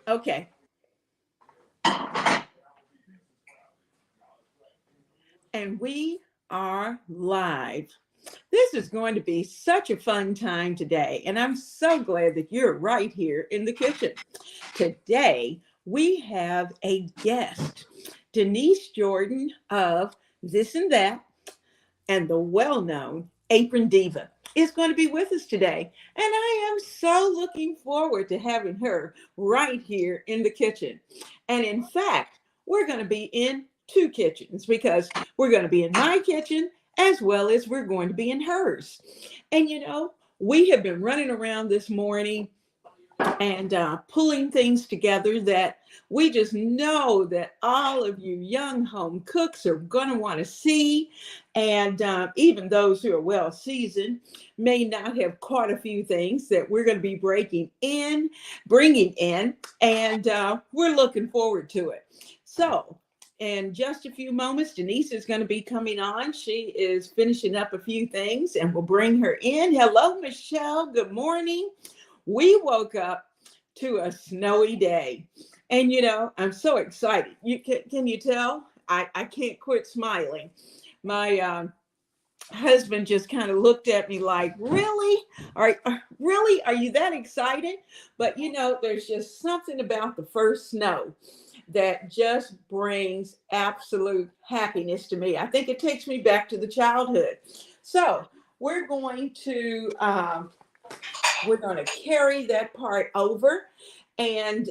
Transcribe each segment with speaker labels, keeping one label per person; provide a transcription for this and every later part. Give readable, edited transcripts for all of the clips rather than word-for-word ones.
Speaker 1: Okay. And we are live. This is going to be such a fun time today, and I'm so glad that you're right here in the kitchen. Today, we have a guest, Denise Jordan of This and That, and the well-known Apron Diva is going to be with us today. And I am so looking forward to having her right here in the kitchen. And in fact, we're going to be in two kitchens because we're going to be in my kitchen as well as we're going to be in hers. And we have been running around this morning and pulling things together that we just know that all of you young home cooks are going to want to see. And even those who are well seasoned may not have caught a few things that we're going to be bringing in, and we're looking forward to it. So in just a few moments, Denise is going to be coming on. She is finishing up a few things and we'll bring her in. Hello, Michelle. Good morning. We woke up to a snowy day, and I'm so excited. Can you tell? I can't quit smiling. My husband just kind of looked at me like, really? Really? Are you that excited? But there's just something about the first snow that just brings absolute happiness to me. I think it takes me back to the childhood. So we're going to carry that part over, and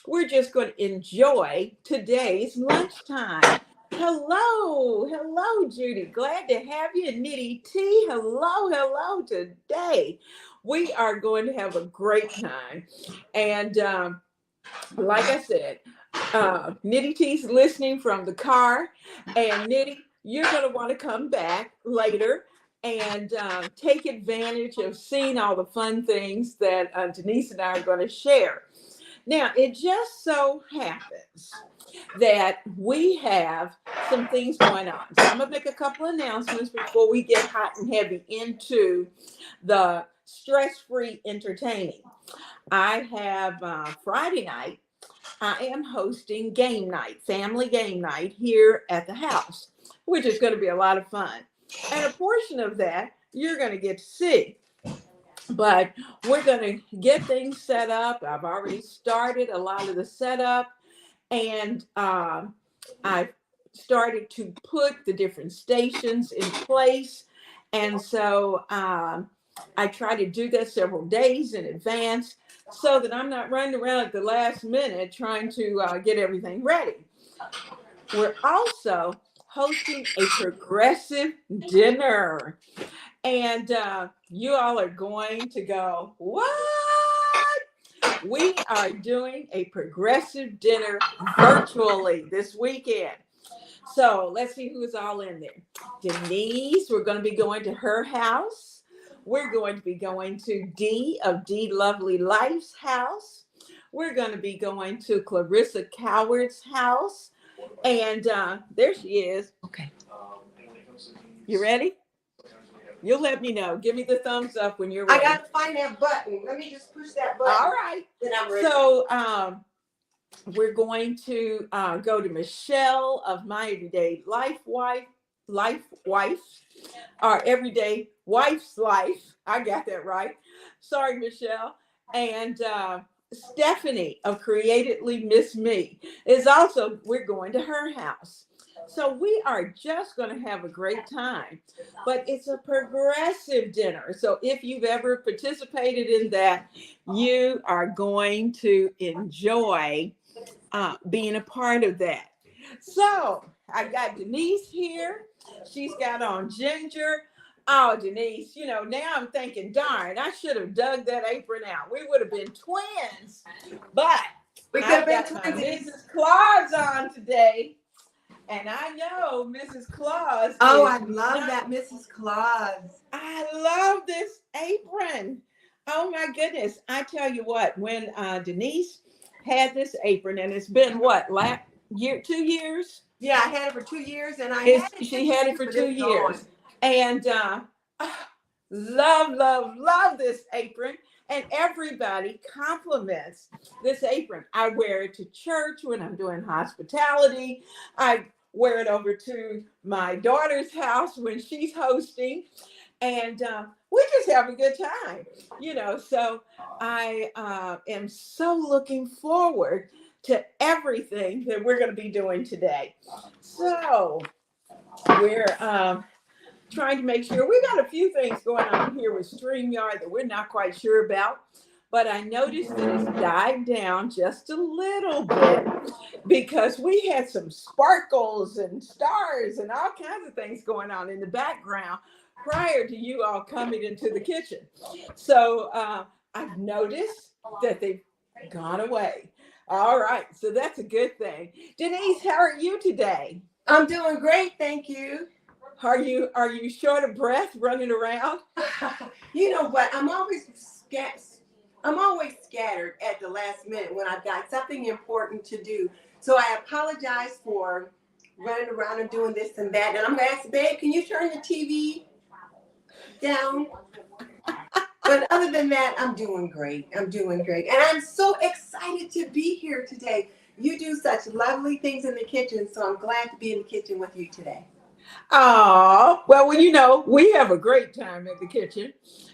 Speaker 1: we're just going to enjoy today's lunchtime. Hello, Judy. Glad to have you. Nitty T, hello today. We are going to have a great time. And like I said, Nitty T's listening from the car, and Nitty, you're going to want to come back later and take advantage of seeing all the fun things that Denise and I are going to share. Now, it just so happens that we have some things going on. So I'm going to make a couple announcements before we get hot and heavy into the stress-free entertaining. I have Friday night, I am hosting game night, family game night here at the house, which is going to be a lot of fun. And a portion of that you're going to get to see. But we're going to get things set up. I've already started a lot of the setup, and I've started to put the different stations in place. And so I try to do that several days in advance so that I'm not running around at the last minute trying to get everything ready. We're also hosting a progressive dinner. And you all are going to go, what? We are doing a progressive dinner virtually this weekend. So let's see who's all in there. Denise, we're going to be going to her house. We're going to be going to Dee of Dee Lovely Life's house. We're going to be going to Clarissa Coward's house. And there she is. Okay. You ready? You'll let me know. Give me the thumbs up when you're ready.
Speaker 2: I got to find that button. Let me just push that button.
Speaker 1: All right.
Speaker 2: Then I'm ready.
Speaker 1: So we're going to go to Michelle of My Everyday Life Wife, our Everyday Wife's Life. I got that right. Sorry, Michelle. And Stephanie of Creatively Miss Me is also, we're going to her house. So we are just going to have a great time, but it's a progressive dinner. So if you've ever participated in that, you are going to enjoy being a part of that. So I got Denise here. She's got on ginger. Oh, Denise, now I'm thinking, darn, I should have dug that apron out. We would have been twins, but
Speaker 2: we could have been
Speaker 1: twins. Mrs. Claus on today. And I know Mrs. Claus.
Speaker 2: Oh, I love that Mrs. Claus.
Speaker 1: I love this apron. Oh my goodness. I tell you what, when Denise had this apron, and it's been what, 2 years?
Speaker 2: Yeah, I had it for 2 years, and
Speaker 1: she had it for 2 years. And love this apron. And everybody compliments this apron. I wear it to church when I'm doing hospitality. I wear it over to my daughter's house when she's hosting. And we just have a good time, So I am so looking forward to everything that we're going to be doing today. So we're trying to make sure we got a few things going on here with StreamYard that we're not quite sure about. But I noticed that it's died down just a little bit because we had some sparkles and stars and all kinds of things going on in the background prior to you all coming into the kitchen. So I've noticed that they've gone away. All right, so that's a good thing. Denise, how are you today?
Speaker 2: I'm doing great, thank you.
Speaker 1: Are you short of breath running around?
Speaker 2: You know what? I'm always scattered at the last minute when I've got something important to do. So I apologize for running around and doing this and that. And I'm going to ask, babe, can you turn the TV down? But other than that, I'm doing great. I'm doing great. And I'm so excited to be here today. You do such lovely things in the kitchen, so I'm glad to be in the kitchen with you today.
Speaker 1: Oh, well, we have a great time in the kitchen.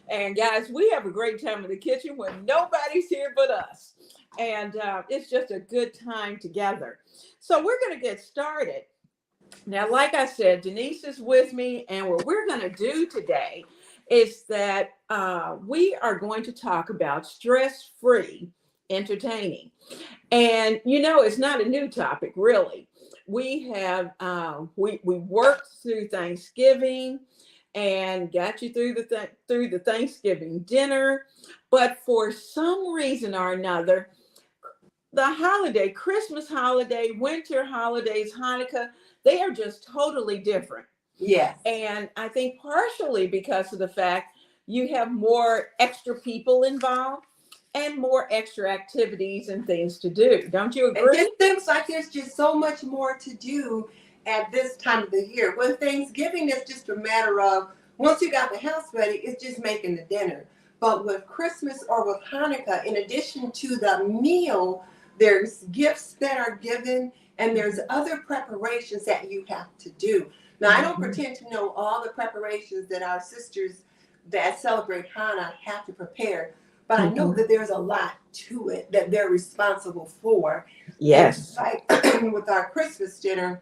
Speaker 1: And guys, we have a great time in the kitchen when nobody's here but us. And it's just a good time together. So we're going to get started. Now, like I said, Denise is with me. And what we're going to do today is that we are going to talk about stress-free entertaining. And, it's not a new topic, really. We have we worked through Thanksgiving and got you through the Thanksgiving dinner, but for some reason or another, the Christmas holiday, winter holidays, Hanukkah, they are just totally different.
Speaker 2: Yes.
Speaker 1: And I think partially because of the fact you have more extra people involved and more extra activities and things to do. Don't you agree?
Speaker 2: It seems like there's just so much more to do at this time of the year. With Thanksgiving, it's just a matter of, once you got the house ready, it's just making the dinner. But with Christmas or with Hanukkah, in addition to the meal, there's gifts that are given and there's other preparations that you have to do. Now, I don't pretend to know all the preparations that our sisters that celebrate Hanukkah have to prepare. But I know that there's a lot to it that they're responsible for.
Speaker 1: Yes.
Speaker 2: And like with our Christmas dinner,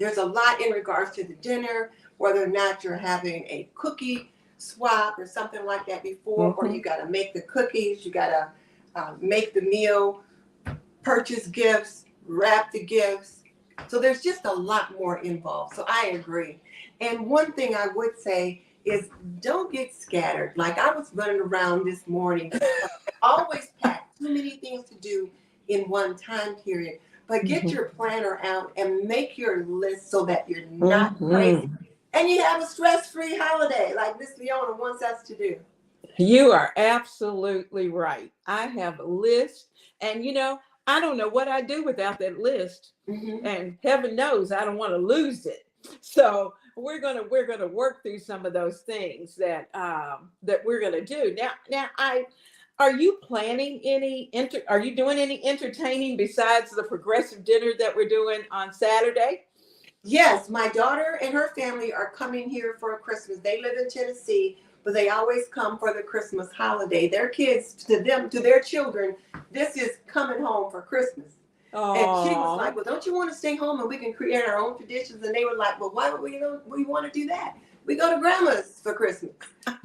Speaker 2: there's a lot in regards to the dinner, whether or not you're having a cookie swap or something like that before, or you got to make the cookies, you got to make the meal, purchase gifts, wrap the gifts. So there's just a lot more involved. So I agree. And one thing I would say is don't get scattered. Like I was running around this morning, always packed, too many things to do in one time period. But get your planner out and make your list so that you're not crazy. And you have a stress-free holiday like Miss Leona wants us to do.
Speaker 1: You are absolutely right. I have a list and I don't know what I'd do without that list. And heaven knows I don't want to lose it. So we're gonna work through some of those things that we're gonna do. Now, are you planning are you doing any entertaining besides the progressive dinner that we're doing on Saturday?
Speaker 2: Yes, my daughter and her family are coming here for Christmas. They live in Tennessee, but they always come for the Christmas holiday. Their kids, to their children, this is coming home for Christmas. Aww. And she was like, well, don't you want to stay home and we can create our own traditions? And they were like, well, why would we want to do that? We go to grandma's for Christmas.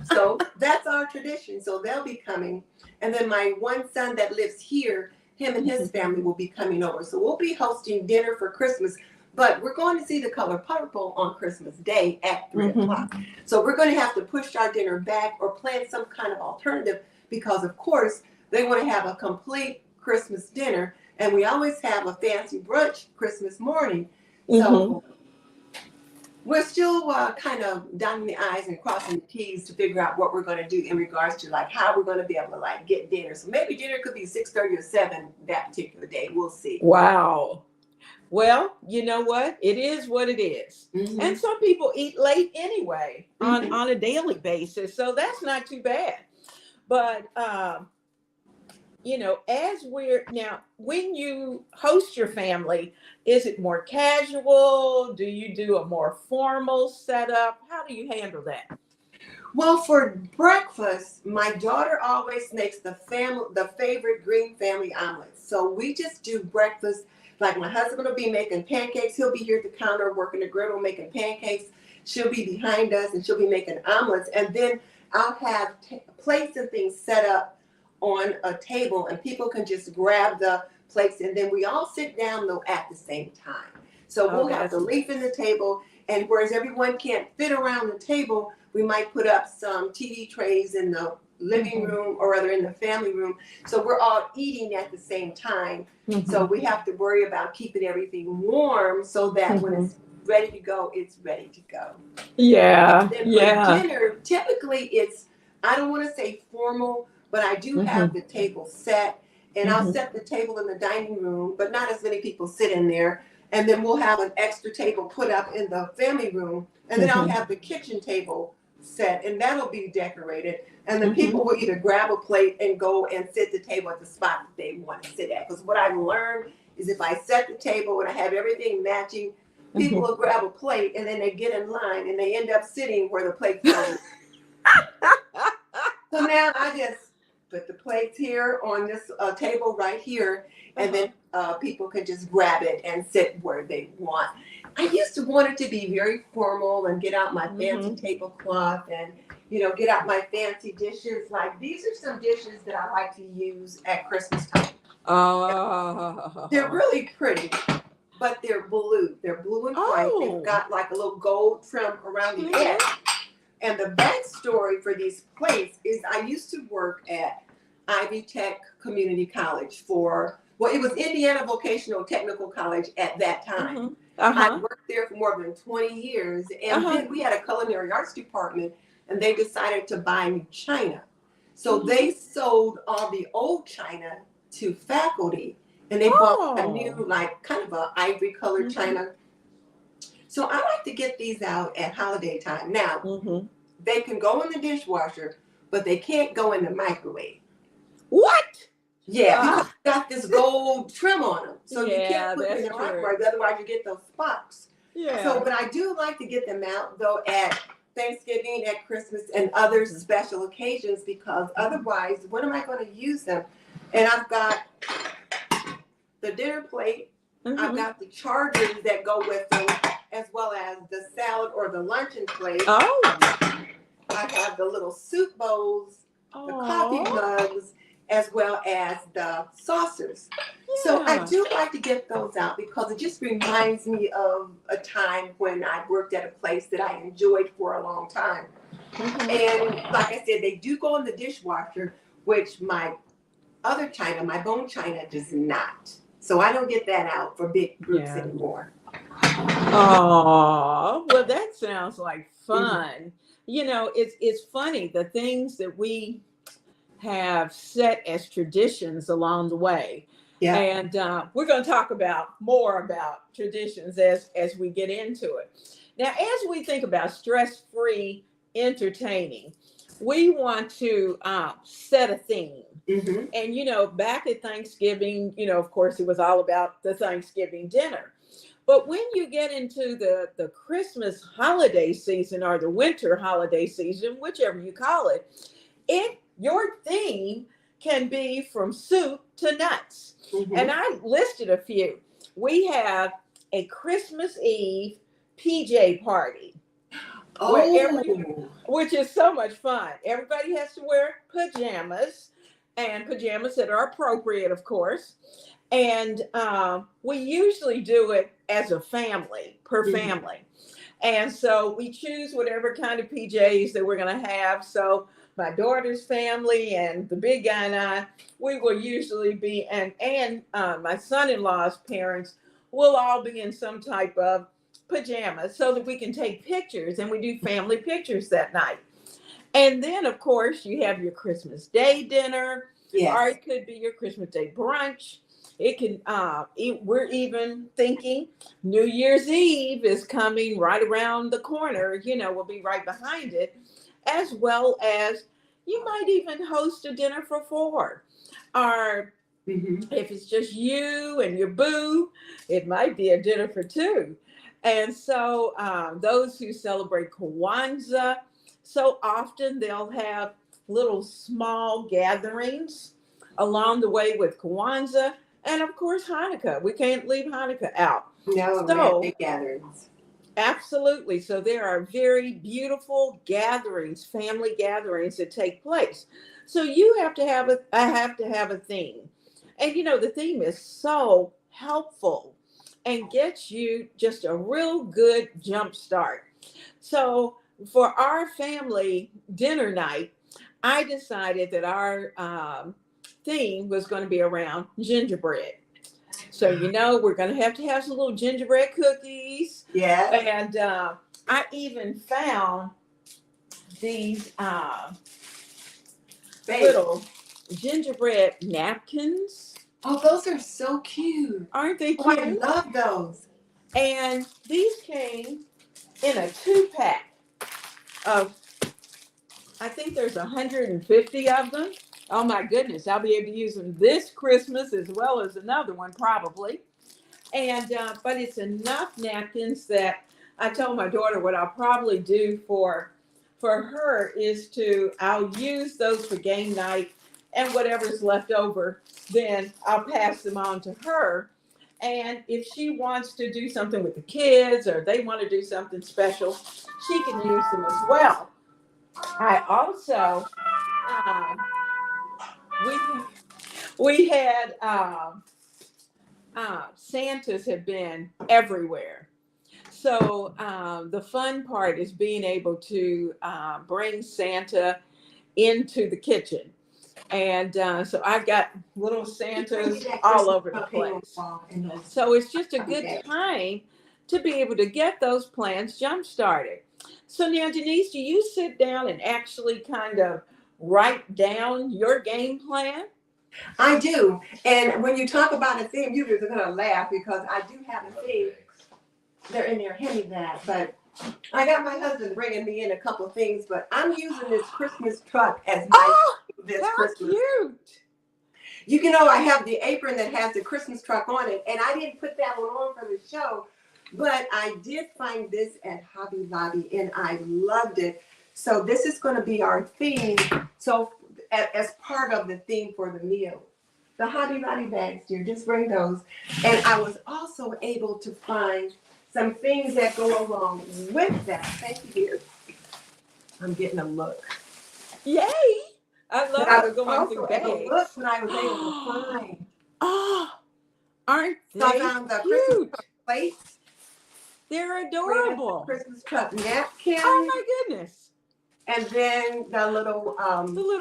Speaker 2: So that's our tradition. So they'll be coming. And then my one son that lives here, him and his family will be coming over. So we'll be hosting dinner for Christmas. But we're going to see The Color Purple on Christmas Day at 3 o'clock. So we're going to have to push our dinner back or plan some kind of alternative because, of course, they want to have a complete Christmas dinner. And we always have a fancy brunch Christmas morning. So we're still kind of dotting the I's and crossing the T's to figure out what we're going to do in regards to like how we're going to be able to like get dinner. So maybe dinner could be 6:30 or 7 that particular day. We'll see.
Speaker 1: Wow. Well, you know what? It is what it is. And some people eat late anyway on a daily basis. So that's not too bad. But as we're now, when you host your family, is it more casual? Do you do a more formal setup? How do you handle that?
Speaker 2: Well, for breakfast, my daughter always makes the favorite green family omelets. So we just do breakfast. Like my husband will be making pancakes. He'll be here at the counter working the griddle making pancakes. She'll be behind us and she'll be making omelets. And then I'll have plates and things set up on a table and people can just grab the plates and then we all sit down though at the same time. So we'll have the leaf in the table, and whereas everyone can't fit around the table, we might put up some TV trays in the living room or rather in the family room. So we're all eating at the same time. So we have to worry about keeping everything warm so that when it's ready to go, it's ready to go.
Speaker 1: Yeah.
Speaker 2: And then for dinner, typically it's, I don't want to say formal, but I do have the table set, and I'll set the table in the dining room, but not as many people sit in there. And then we'll have an extra table put up in the family room, and then I'll have the kitchen table set, and that'll be decorated. And then people will either grab a plate and go and sit the table at the spot that they want to sit at. Because what I've learned is if I set the table and I have everything matching, people will grab a plate and then they get in line and they end up sitting where the plate's going. So now I just put the plates here on this table right here, and then people can just grab it and sit where they want. I used to want it to be very formal and get out my fancy tablecloth and, get out my fancy dishes. Like these are some dishes that I like to use at Christmas time.
Speaker 1: Oh.
Speaker 2: They're really pretty, but they're blue. They're blue and white. They've got like a little gold trim around the edge. And the backstory for these plates is I used to work at Ivy Tech Community College it was Indiana Vocational Technical College at that time. I worked there for more than 20 years. And then we had a culinary arts department, and they decided to buy new china. So they sold all the old china to faculty, and they bought a new, like kind of a ivory colored china. So I like to get these out at holiday time. Now, they can go in the dishwasher, but they can't go in the microwave.
Speaker 1: What?
Speaker 2: Yeah, because it's got this gold trim on them. So you can't put them in the microwave, otherwise you get those sparks. Yeah. So, but I do like to get them out, though, at Thanksgiving, at Christmas, and other special occasions, because otherwise, when am I going to use them? And I've got the dinner plate. I've got the chargers that go with them, as well as the salad or the luncheon plate. I have the little soup bowls, the coffee mugs, as well as the saucers. So I do like to get those out because it just reminds me of a time when I worked at a place that I enjoyed for a long time. And like I said, they do go in the dishwasher, which my other china, my bone china, does not. So I don't get that out for big groups anymore.
Speaker 1: Oh, well, that sounds like fun. It's funny, the things that we have set as traditions along the way. Yeah. And we're going to talk more about traditions as we get into it. Now, as we think about stress-free entertaining, we want to set a theme. And, back at Thanksgiving, of course, it was all about the Thanksgiving dinner. But when you get into the Christmas holiday season or the winter holiday season, whichever you call it, your theme can be from soup to nuts. And I listed a few. We have a Christmas Eve PJ party. Which is so much fun. Everybody has to wear pajamas, and pajamas that are appropriate, of course. And we usually do it as a family, per family. And so we choose whatever kind of PJs that we're going to have. So my daughter's family and the big guy and I, we will usually be, and my son-in-law's parents will all be in some type of pajamas so that we can take pictures, and we do family pictures that night. And then, of course, you have your Christmas Day dinner, or it could be your Christmas Day brunch. It can, we're even thinking New Year's Eve is coming right around the corner, we'll be right behind it, as well as, you might even host a dinner for four. Or if it's just you and your boo, it might be a dinner for two. And so those who celebrate Kwanzaa, so often they'll have little small gatherings along the way with Kwanzaa. And of course, Hanukkah. We can't leave Hanukkah out.
Speaker 2: No,
Speaker 1: So,
Speaker 2: big gatherings.
Speaker 1: absolutely. So there are very beautiful gatherings, family gatherings that take place. So you have to have I have to have a theme. And the theme is so helpful and gets you just a real good jump start. So for our family dinner night, I decided that our theme was going to be around gingerbread. So, we're going to have some little gingerbread cookies.
Speaker 2: Yeah.
Speaker 1: And I even found these little gingerbread napkins.
Speaker 2: Oh, those are so cute.
Speaker 1: Aren't they cute?
Speaker 2: Oh, I love those.
Speaker 1: And these came in a 2-pack of, I think there's 150 of them. Oh my goodness, I'll be able to use them this Christmas as well as another one probably. And but it's enough napkins that I told my daughter what I'll probably do for her is I'll use those for game night, and whatever's left over, then I'll pass them on to her. And if she wants to do something with the kids or they want to do something special, she can use them as well. I also we had Santas have been everywhere. So the fun part is being able to bring Santa into the kitchen. And so I've got little Santas all over the place. So it's just a good time to be able to get those plans jump started. So now, Denise, do you sit down and actually kind of write down your game plan?
Speaker 2: I do. And when you talk about a theme, you're going to laugh because I do have a theme. They're in there, hand me that. But I got my husband bringing me in a couple of things, but I'm using this Christmas truck as my this Christmas.
Speaker 1: Cute.
Speaker 2: I have the apron that has the Christmas truck on it, and I didn't put that one on for the show, but I did find this at Hobby Lobby, and I loved it. So this is going to be our theme. So as part of the theme for the meal. The Hobby Lobby bags, dear, just bring those. And I was also able to find some things that go along with that. Thank you, dear. I'm getting a look.
Speaker 1: Yay! I love going through bags.
Speaker 2: Look what I was able to find.
Speaker 1: Oh, aren't they
Speaker 2: I found the
Speaker 1: cute?
Speaker 2: Christmas plates.
Speaker 1: They're adorable.
Speaker 2: Christmas cup napkins.
Speaker 1: Oh my goodness!
Speaker 2: And then the little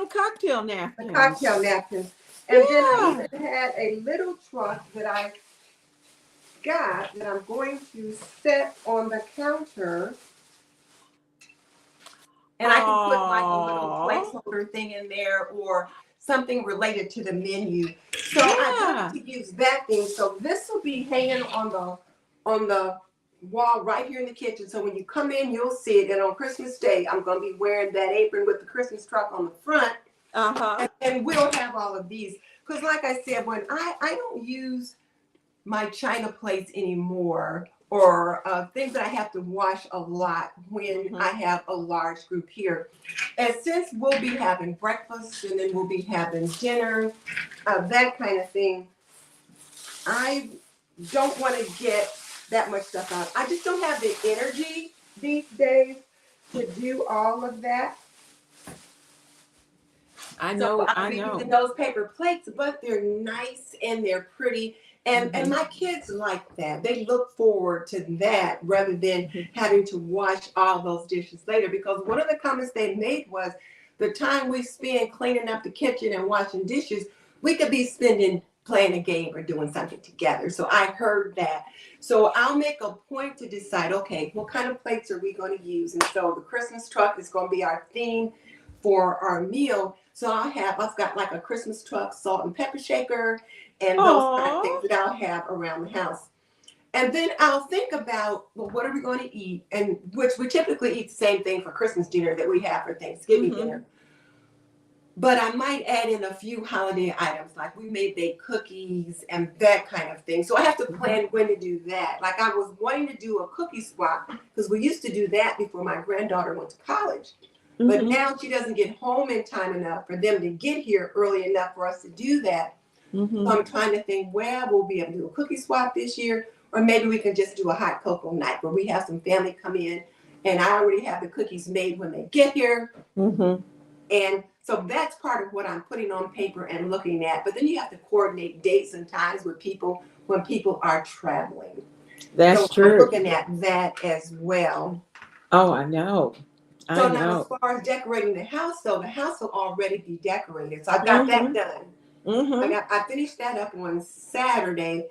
Speaker 1: cocktail napkins.
Speaker 2: The cocktail napkins. And then I even had a little truck that I got that I'm going to set on the counter. And I can put like a little placeholder thing in there or something related to the menu. So I want to use that thing. So this will be hanging on the wall right here in the kitchen. So when you come in, you'll see it. And on Christmas Day, I'm going to be wearing that apron with the Christmas truck on the front. And we'll have all of these. Because like I said, when I don't use my china plates anymore or things that I have to wash a lot when I have a large group here. And since we'll be having breakfast and then we'll be having dinner, that kind of thing, I don't want to get that much stuff out. I just don't have the energy these days to do all of that.
Speaker 1: I know.
Speaker 2: I'm using those paper plates, but they're nice and they're pretty. And my kids like that. They look forward to that rather than having to wash all those dishes later. Because one of the comments they made was the time we spend cleaning up the kitchen and washing dishes, we could be spending playing a game or doing something together. So I heard that. So I'll make a point to decide, okay, what kind of plates are we going to use? And so the Christmas truck is going to be our theme for our meal. So I've got like a Christmas truck salt and pepper shaker and those kind of things that I'll have around the house. And then I'll think about, well, what are we going to eat? And which we typically eat the same thing for Christmas dinner that we have for Thanksgiving dinner. But I might add in a few holiday items, like we may bake cookies and that kind of thing. So I have to plan when to do that. Like I was wanting to do a cookie swap because we used to do that before my granddaughter went to college. But now she doesn't get home in time enough for them to get here early enough for us to do that. So I'm trying to think, well, we'll be able to do a cookie swap this year, or maybe we can just do a hot cocoa night where we have some family come in and I already have the cookies made when they get here. And so that's part of what I'm putting on paper and looking at. But then you have to coordinate dates and times with people when people are traveling.
Speaker 1: That's
Speaker 2: so
Speaker 1: true.
Speaker 2: I'm looking at that as well.
Speaker 1: Oh, I know.
Speaker 2: So now as far as decorating the house, though, the house will already be decorated. So I've got that done. I finished that up on Saturday.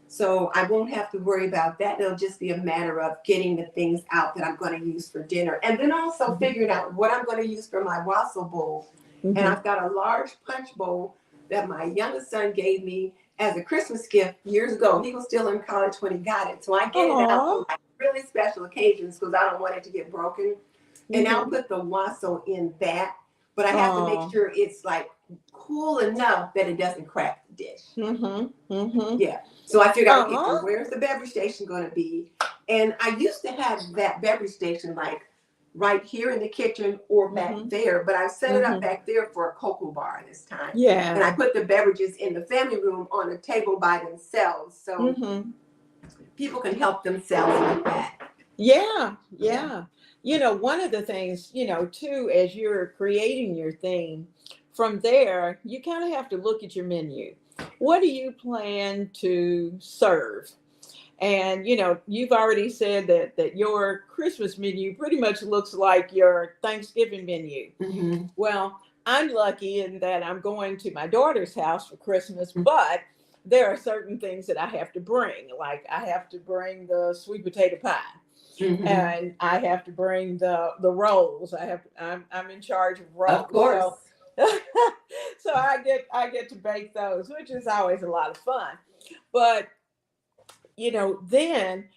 Speaker 2: So I won't have to worry about that. It'll just be a matter of getting the things out that I'm going to use for dinner. And then also figuring out what I'm going to use for my wassail bowl. And I've got a large punch bowl that my youngest son gave me as a Christmas gift years ago. He was still in college when he got it. So I get it out for like really special occasions because I don't want it to get broken. And I'll put the wassail in that. But I have to make sure it's like cool enough that it doesn't crack the dish. Yeah. So I figured out, okay, so where's the beverage station going to be? And I used to have that beverage station like right here in the kitchen or back there, but I set it up back there for a cocoa bar this time.
Speaker 1: Yeah.
Speaker 2: And I put the beverages in the family room on a table by themselves. So people can help themselves like that.
Speaker 1: Yeah. You know, one of the things, you know, too, as you're creating your theme, from there, you kind of have to look at your menu. What do you plan to serve? And, you know, you've already said that your Christmas menu pretty much looks like your Thanksgiving menu. Well, I'm lucky in that I'm going to my daughter's house for Christmas, but there are certain things that I have to bring. Like I have to bring the sweet potato pie. And I have to bring the rolls. I'm in charge of rolls.
Speaker 2: Of course.
Speaker 1: So I get to bake those, which is always a lot of fun. But you know, then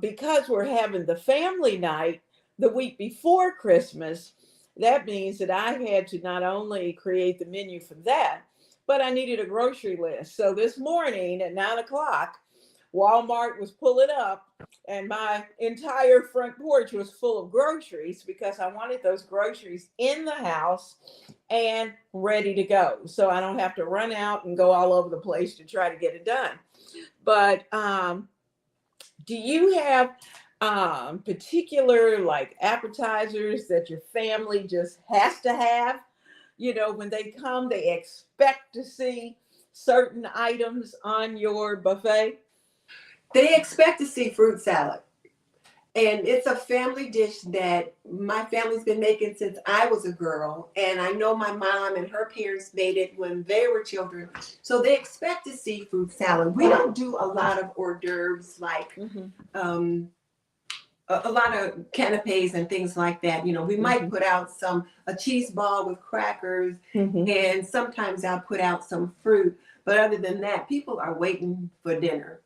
Speaker 1: because we're having the family night the week before Christmas, that means that I had to not only create the menu for that, but I needed a grocery list. So this morning at 9:00, Walmart was pulling up and my entire front porch was full of groceries because I wanted those groceries in the house and ready to go. So I don't have to run out and go all over the place to try to get it done. But do you have particular like appetizers that your family just has to have? You know, when they come, they expect to see certain items on your buffet.
Speaker 2: They expect to see fruit salad. And it's a family dish that my family's been making since I was a girl. And I know my mom and her parents made it when they were children. So they expect to see fruit salad. We don't do a lot of hors d'oeuvres like a lot of canapes and things like that. You know, we might put out a cheese ball with crackers and sometimes I'll put out some fruit. But other than that, people are waiting for dinner.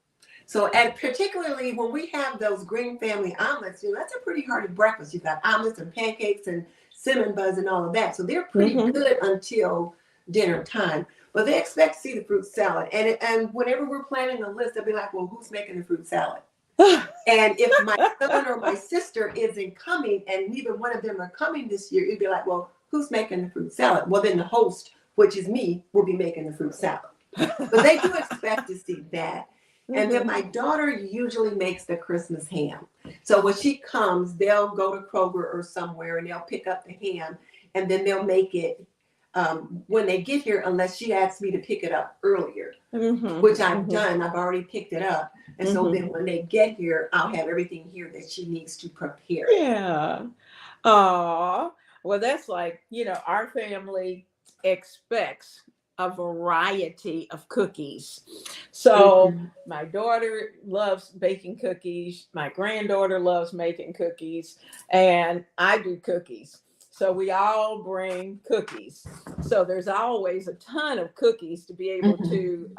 Speaker 2: So, and particularly when we have those green family omelets, you know, that's a pretty hearty breakfast. You've got omelets and pancakes and cinnamon buns and all of that. So they're pretty good until dinner time. But they expect to see the fruit salad. And whenever we're planning a list, they'll be like, well, who's making the fruit salad? And if my son or my sister isn't coming and neither one of them are coming this year, it'd be like, well, who's making the fruit salad? Well, then the host, which is me, will be making the fruit salad. But they do expect to see that. And then my daughter usually makes the Christmas ham. So when she comes, they'll go to Kroger or somewhere and they'll pick up the ham and then they'll make it when they get here, unless she asks me to pick it up earlier, which I've done. I've already picked it up. And so then when they get here, I'll have everything here that she needs to prepare.
Speaker 1: Yeah. Oh, well, that's like, you know, our family expects a variety of cookies. So my daughter loves baking cookies. My granddaughter loves making cookies, and I do cookies. So we all bring cookies. So there's always a ton of cookies to be able to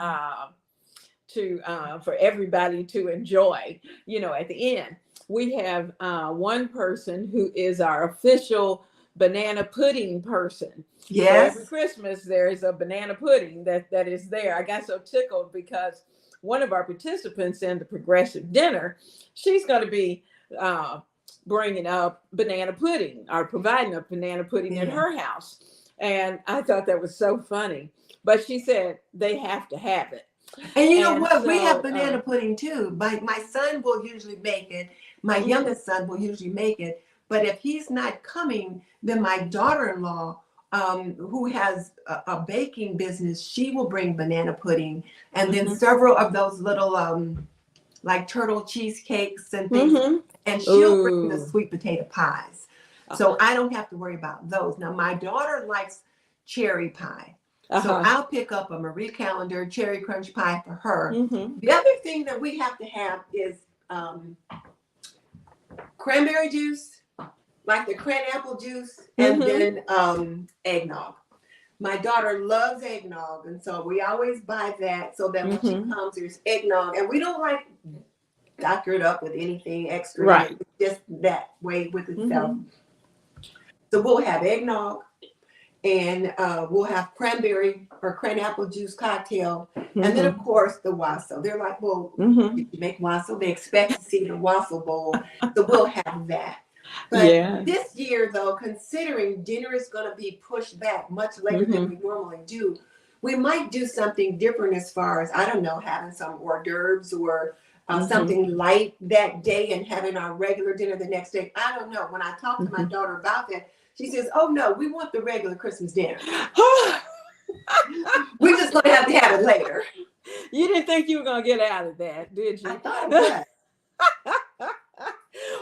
Speaker 1: for everybody to enjoy, you know, at the end. We have one person who is our official banana pudding person. So every
Speaker 2: Yes.
Speaker 1: Christmas there is a banana pudding that is there. I got so tickled because one of our participants in the progressive dinner, she's going to be bringing up banana pudding or providing a banana pudding at her house. And I thought that was so funny. But she said they have to have it.
Speaker 2: And you know what?
Speaker 1: So,
Speaker 2: we have banana pudding too. My son will usually make it. My youngest son will usually make it. But if he's not coming, then my daughter-in-law, who has a baking business, she will bring banana pudding. And then several of those little like turtle cheesecakes and things. And she'll bring the sweet potato pies. So I don't have to worry about those. Now, my daughter likes cherry pie. So I'll pick up a Marie Callender cherry crunch pie for her. The other thing that we have to have is cranberry juice, like the cran apple juice, and then eggnog. My daughter loves eggnog, and so we always buy that so that when she comes, there's eggnog. And we don't like doctor it up with anything extra.
Speaker 1: Right.
Speaker 2: Just that way with itself. So we'll have eggnog. And we'll have cranberry or cran apple juice cocktail. And then, of course, the wassail. They're like, well, you make wassail. They expect to see the wassail bowl. So we'll have that. But this year, though, considering dinner is going to be pushed back much later than we normally do, we might do something different as far as, I don't know, having some hors d'oeuvres or something light that day and having our regular dinner the next day. I don't know. When I talked to my daughter about that, she says, oh, no, we want the regular Christmas dinner. We're just going to have it later.
Speaker 1: You didn't think you were going to get out of that, did you?
Speaker 2: I thought it was.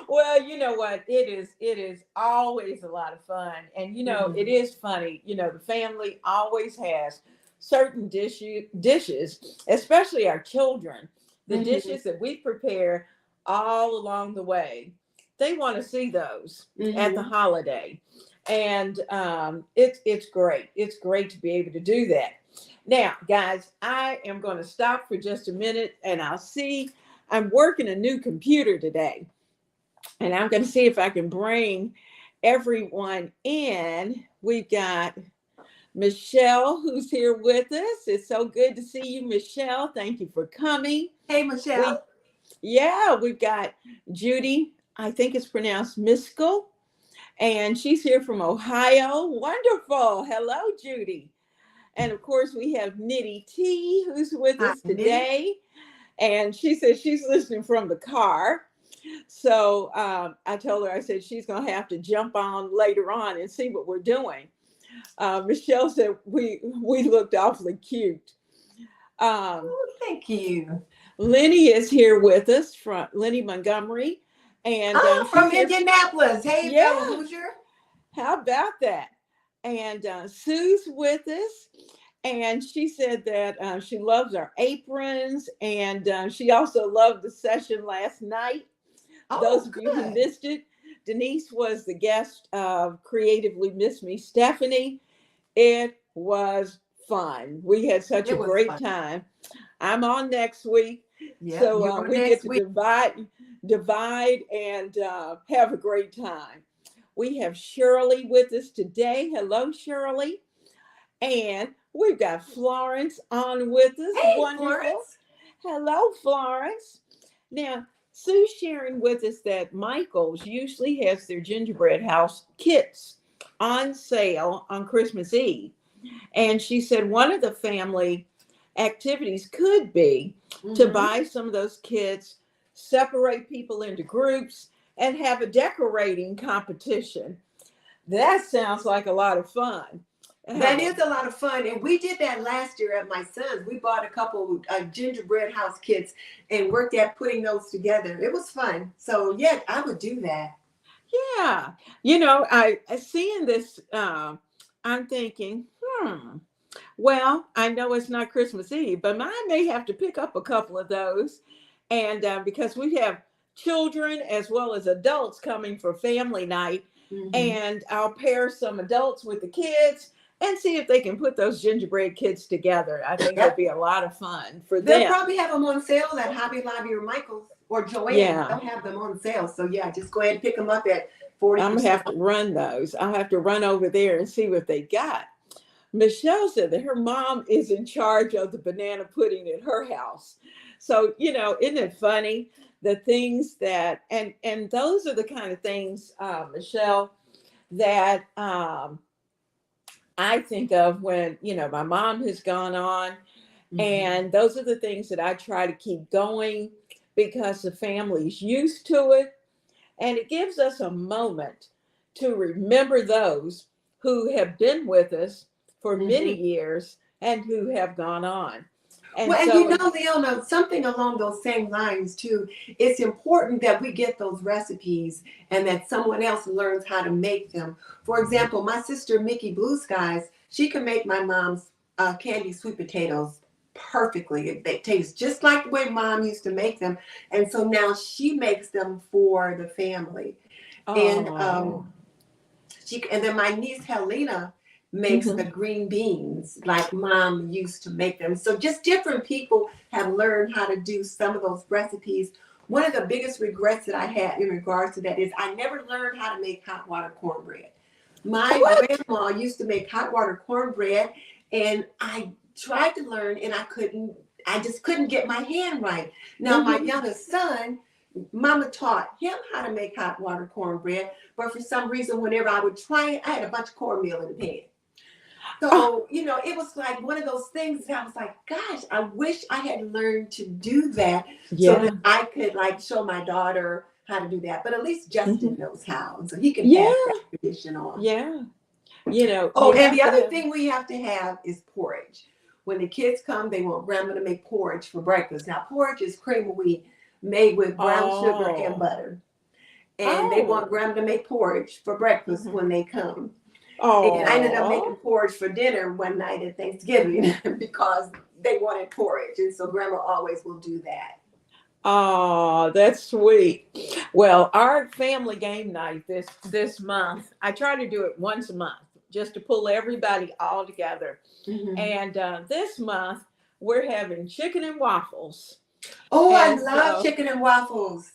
Speaker 1: Well, you know what? It is always a lot of fun. And, you know, it is funny. You know, the family always has certain dishes, especially our children, the dishes that we prepare all along the way. They want to see those at the holiday. And it's great. It's great to be able to do that. Now, guys, I am going to stop for just a minute and I'm working a new computer today. And I'm going to see if I can bring everyone in. We've got Michelle, who's here with us. It's so good to see you, Michelle. Thank you for coming.
Speaker 2: Hey, Michelle.
Speaker 1: We've got Judy. I think it's pronounced Miskell, and she's here from Ohio. Wonderful. Hello, Judy. And of course, we have Nitty T, who's with us today. And she says she's listening from the car. So I told her, I said, she's going to have to jump on later on and see what we're doing. Michelle said we looked awfully cute.
Speaker 2: Thank you.
Speaker 1: Lenny is here with us from Lenny Montgomery. And
Speaker 2: from Indianapolis. Hey, fellow Hoosier.
Speaker 1: How about that? And Sue's with us. And she said that she loves our aprons. And she also loved the session last night. Those of you who missed it, Denise was the guest of Creatively Miss Me, Stephanie. It was fun. We had such a great time. I'm on next week. So we get to divide and have a great time. We have Shirley with us today. Hello, Shirley. And we've got Florence on with us.
Speaker 2: Hey,
Speaker 1: wonderful.
Speaker 2: Florence.
Speaker 1: Hello, Florence. Now, Sue's sharing with us that Michael's usually has their gingerbread house kits on sale on Christmas Eve. And she said one of the family activities could be to buy some of those kits, separate people into groups, and have a decorating competition. That sounds like a lot of fun.
Speaker 2: That is a lot of fun. And we did that last year at my son's. We bought a couple gingerbread house kits and worked at putting those together. It was fun. So, yeah, I would do that.
Speaker 1: Yeah. You know, I seeing this, I'm thinking, well, I know it's not Christmas Eve, but I may have to pick up a couple of those. And because we have children as well as adults coming for family night, and I'll pair some adults with the kids and see if they can put those gingerbread kits together. I think that'd be a lot of fun for them.
Speaker 2: They'll probably have them on sale at Hobby Lobby or Michael's or Joanne. They'll have them on sale. So, yeah, just go ahead and pick them up at
Speaker 1: I'm gonna
Speaker 2: 40%.
Speaker 1: have to run those. I'll have to run over there and see what they got. Michelle said that her mom is in charge of the banana pudding at her house. So, isn't it funny? The things that, and those are the kind of things, Michelle, that I think of when, my mom has gone on. And those are the things that I try to keep going because the family's used to it. And it gives us a moment to remember those who have been with us for many years and who have gone on. And
Speaker 2: Well, and
Speaker 1: so,
Speaker 2: Leona, something along those same lines too. It's important that we get those recipes and that someone else learns how to make them. For example, my sister Mickey Blue Skies, she can make my mom's candy sweet potatoes perfectly. They taste just like the way mom used to make them, and so now she makes them for the family. And
Speaker 1: oh,
Speaker 2: and then my niece Helena makes the green beans like mom used to make them. So just different people have learned how to do some of those recipes. One of the biggest regrets that I had in regards to that is I never learned how to make hot water cornbread. My grandma used to make hot water cornbread, and I tried to learn and I just couldn't get my hand right. Now my youngest son, Mama taught him how to make hot water cornbread, but for some reason, whenever I would try it, I had a bunch of cornmeal in the pan. So, it was like one of those things that I was like, gosh, I wish I had learned to do that so that I could show my daughter how to do that. But at least Justin knows how, so he can pass that tradition on.
Speaker 1: Yeah.
Speaker 2: Oh, and the other thing we have to have is porridge. When the kids come, they want grandma to make porridge for breakfast. Now, porridge is cream of wheat made with brown sugar and butter. And they want grandma to make porridge for breakfast when they come. And I ended up making porridge for dinner one night at Thanksgiving because they wanted porridge. And so grandma always will do that.
Speaker 1: Oh, that's sweet. Well, our family game night this month, I try to do it once a month just to pull everybody all together. And this month, we're having chicken and waffles.
Speaker 2: Oh, I love chicken and waffles.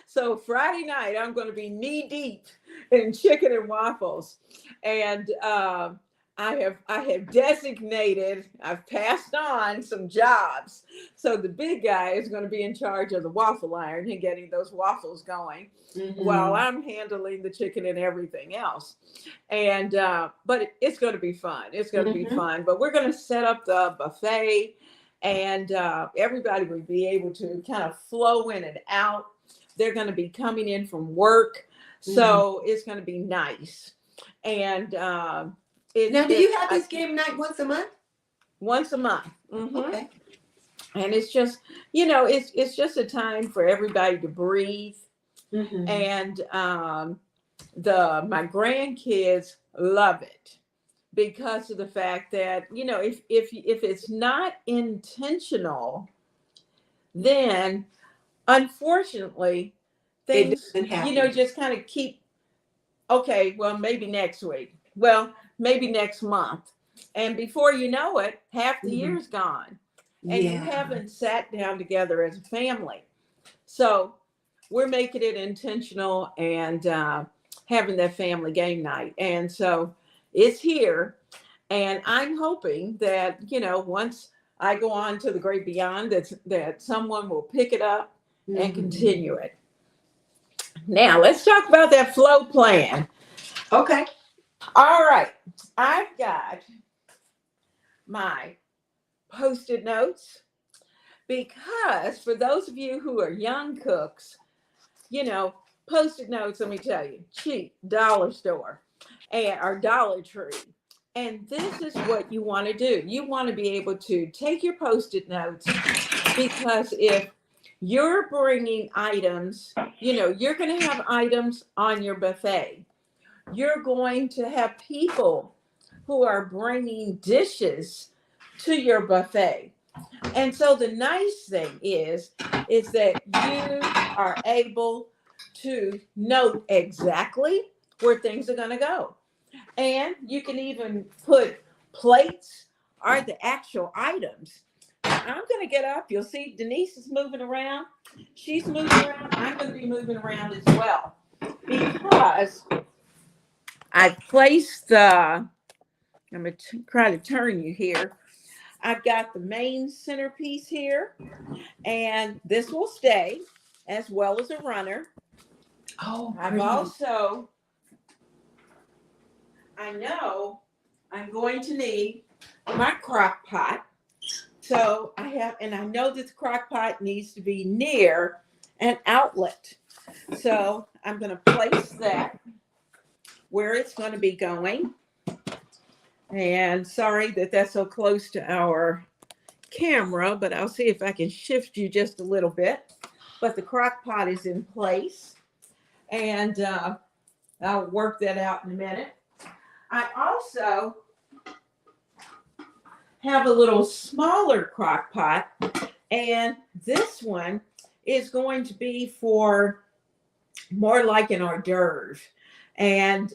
Speaker 1: So Friday night, I'm going to be knee deep in chicken and waffles. And I have designated, I've passed on some jobs. So the big guy is going to be in charge of the waffle iron and getting those waffles going while I'm handling the chicken and everything else. And but it's going to be fun. It's going to be fun. But we're going to set up the buffet, and everybody will be able to kind of flow in and out. They're going to be coming in from work, so it's going to be nice. And now,
Speaker 2: do you have this game night once a month?
Speaker 1: Once a month.
Speaker 2: Okay.
Speaker 1: And it's just, it's just a time for everybody to breathe. And my grandkids love it because of the fact that, if it's not intentional, then unfortunately things, just kind of keep, okay, well, maybe next week. Well, maybe next month. And before you know it, half the year's gone. And you haven't sat down together as a family. So we're making it intentional and having that family game night. And so it's here. And I'm hoping that, once I go on to the great beyond, that someone will pick it up and continue it. Now, let's talk about that flow plan.
Speaker 2: Okay.
Speaker 1: All right. I've got my Post-it notes because for those of you who are young cooks, Post-it notes, let me tell you, cheap, dollar store or Dollar Tree. And this is what you want to do. You want to be able to take your Post-it notes, because if you're bringing items, you're going to have items on your buffet. You're going to have people who are bringing dishes to your buffet. And so the nice thing is that you are able to note exactly where things are going to go. And you can even put plates or the actual items. I'm going to get up. You'll see Denise is moving around. She's moving around. I'm going to be moving around as well. because I've placed the, I'm going to try to turn you here. I've got the main centerpiece here, and this will stay as well as a runner.
Speaker 2: Oh,
Speaker 1: I've also, I know I'm going to need my crock pot. So I have, and I know this crock pot needs to be near an outlet. So I'm going to place that where it's going to be going. And sorry that that's so close to our camera, but I'll see if I can shift you just a little bit. But the crock pot is in place, and I'll work that out in a minute. I also have a little smaller crock pot, and this one is going to be for more like an hors d'oeuvre. And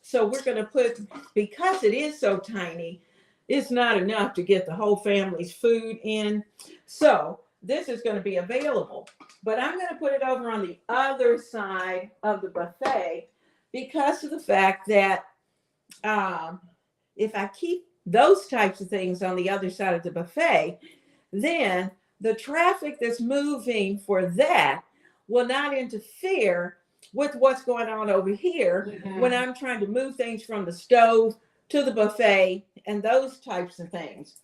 Speaker 1: so we're going to put, because it is so tiny, it's not enough to get the whole family's food in. So this is going to be available, but I'm going to put it over on the other side of the buffet because of the fact that if I keep those types of things on the other side of the buffet, then the traffic that's moving for that will not interfere with what's going on over here when I'm trying to move things from the stove to the buffet and those types of things.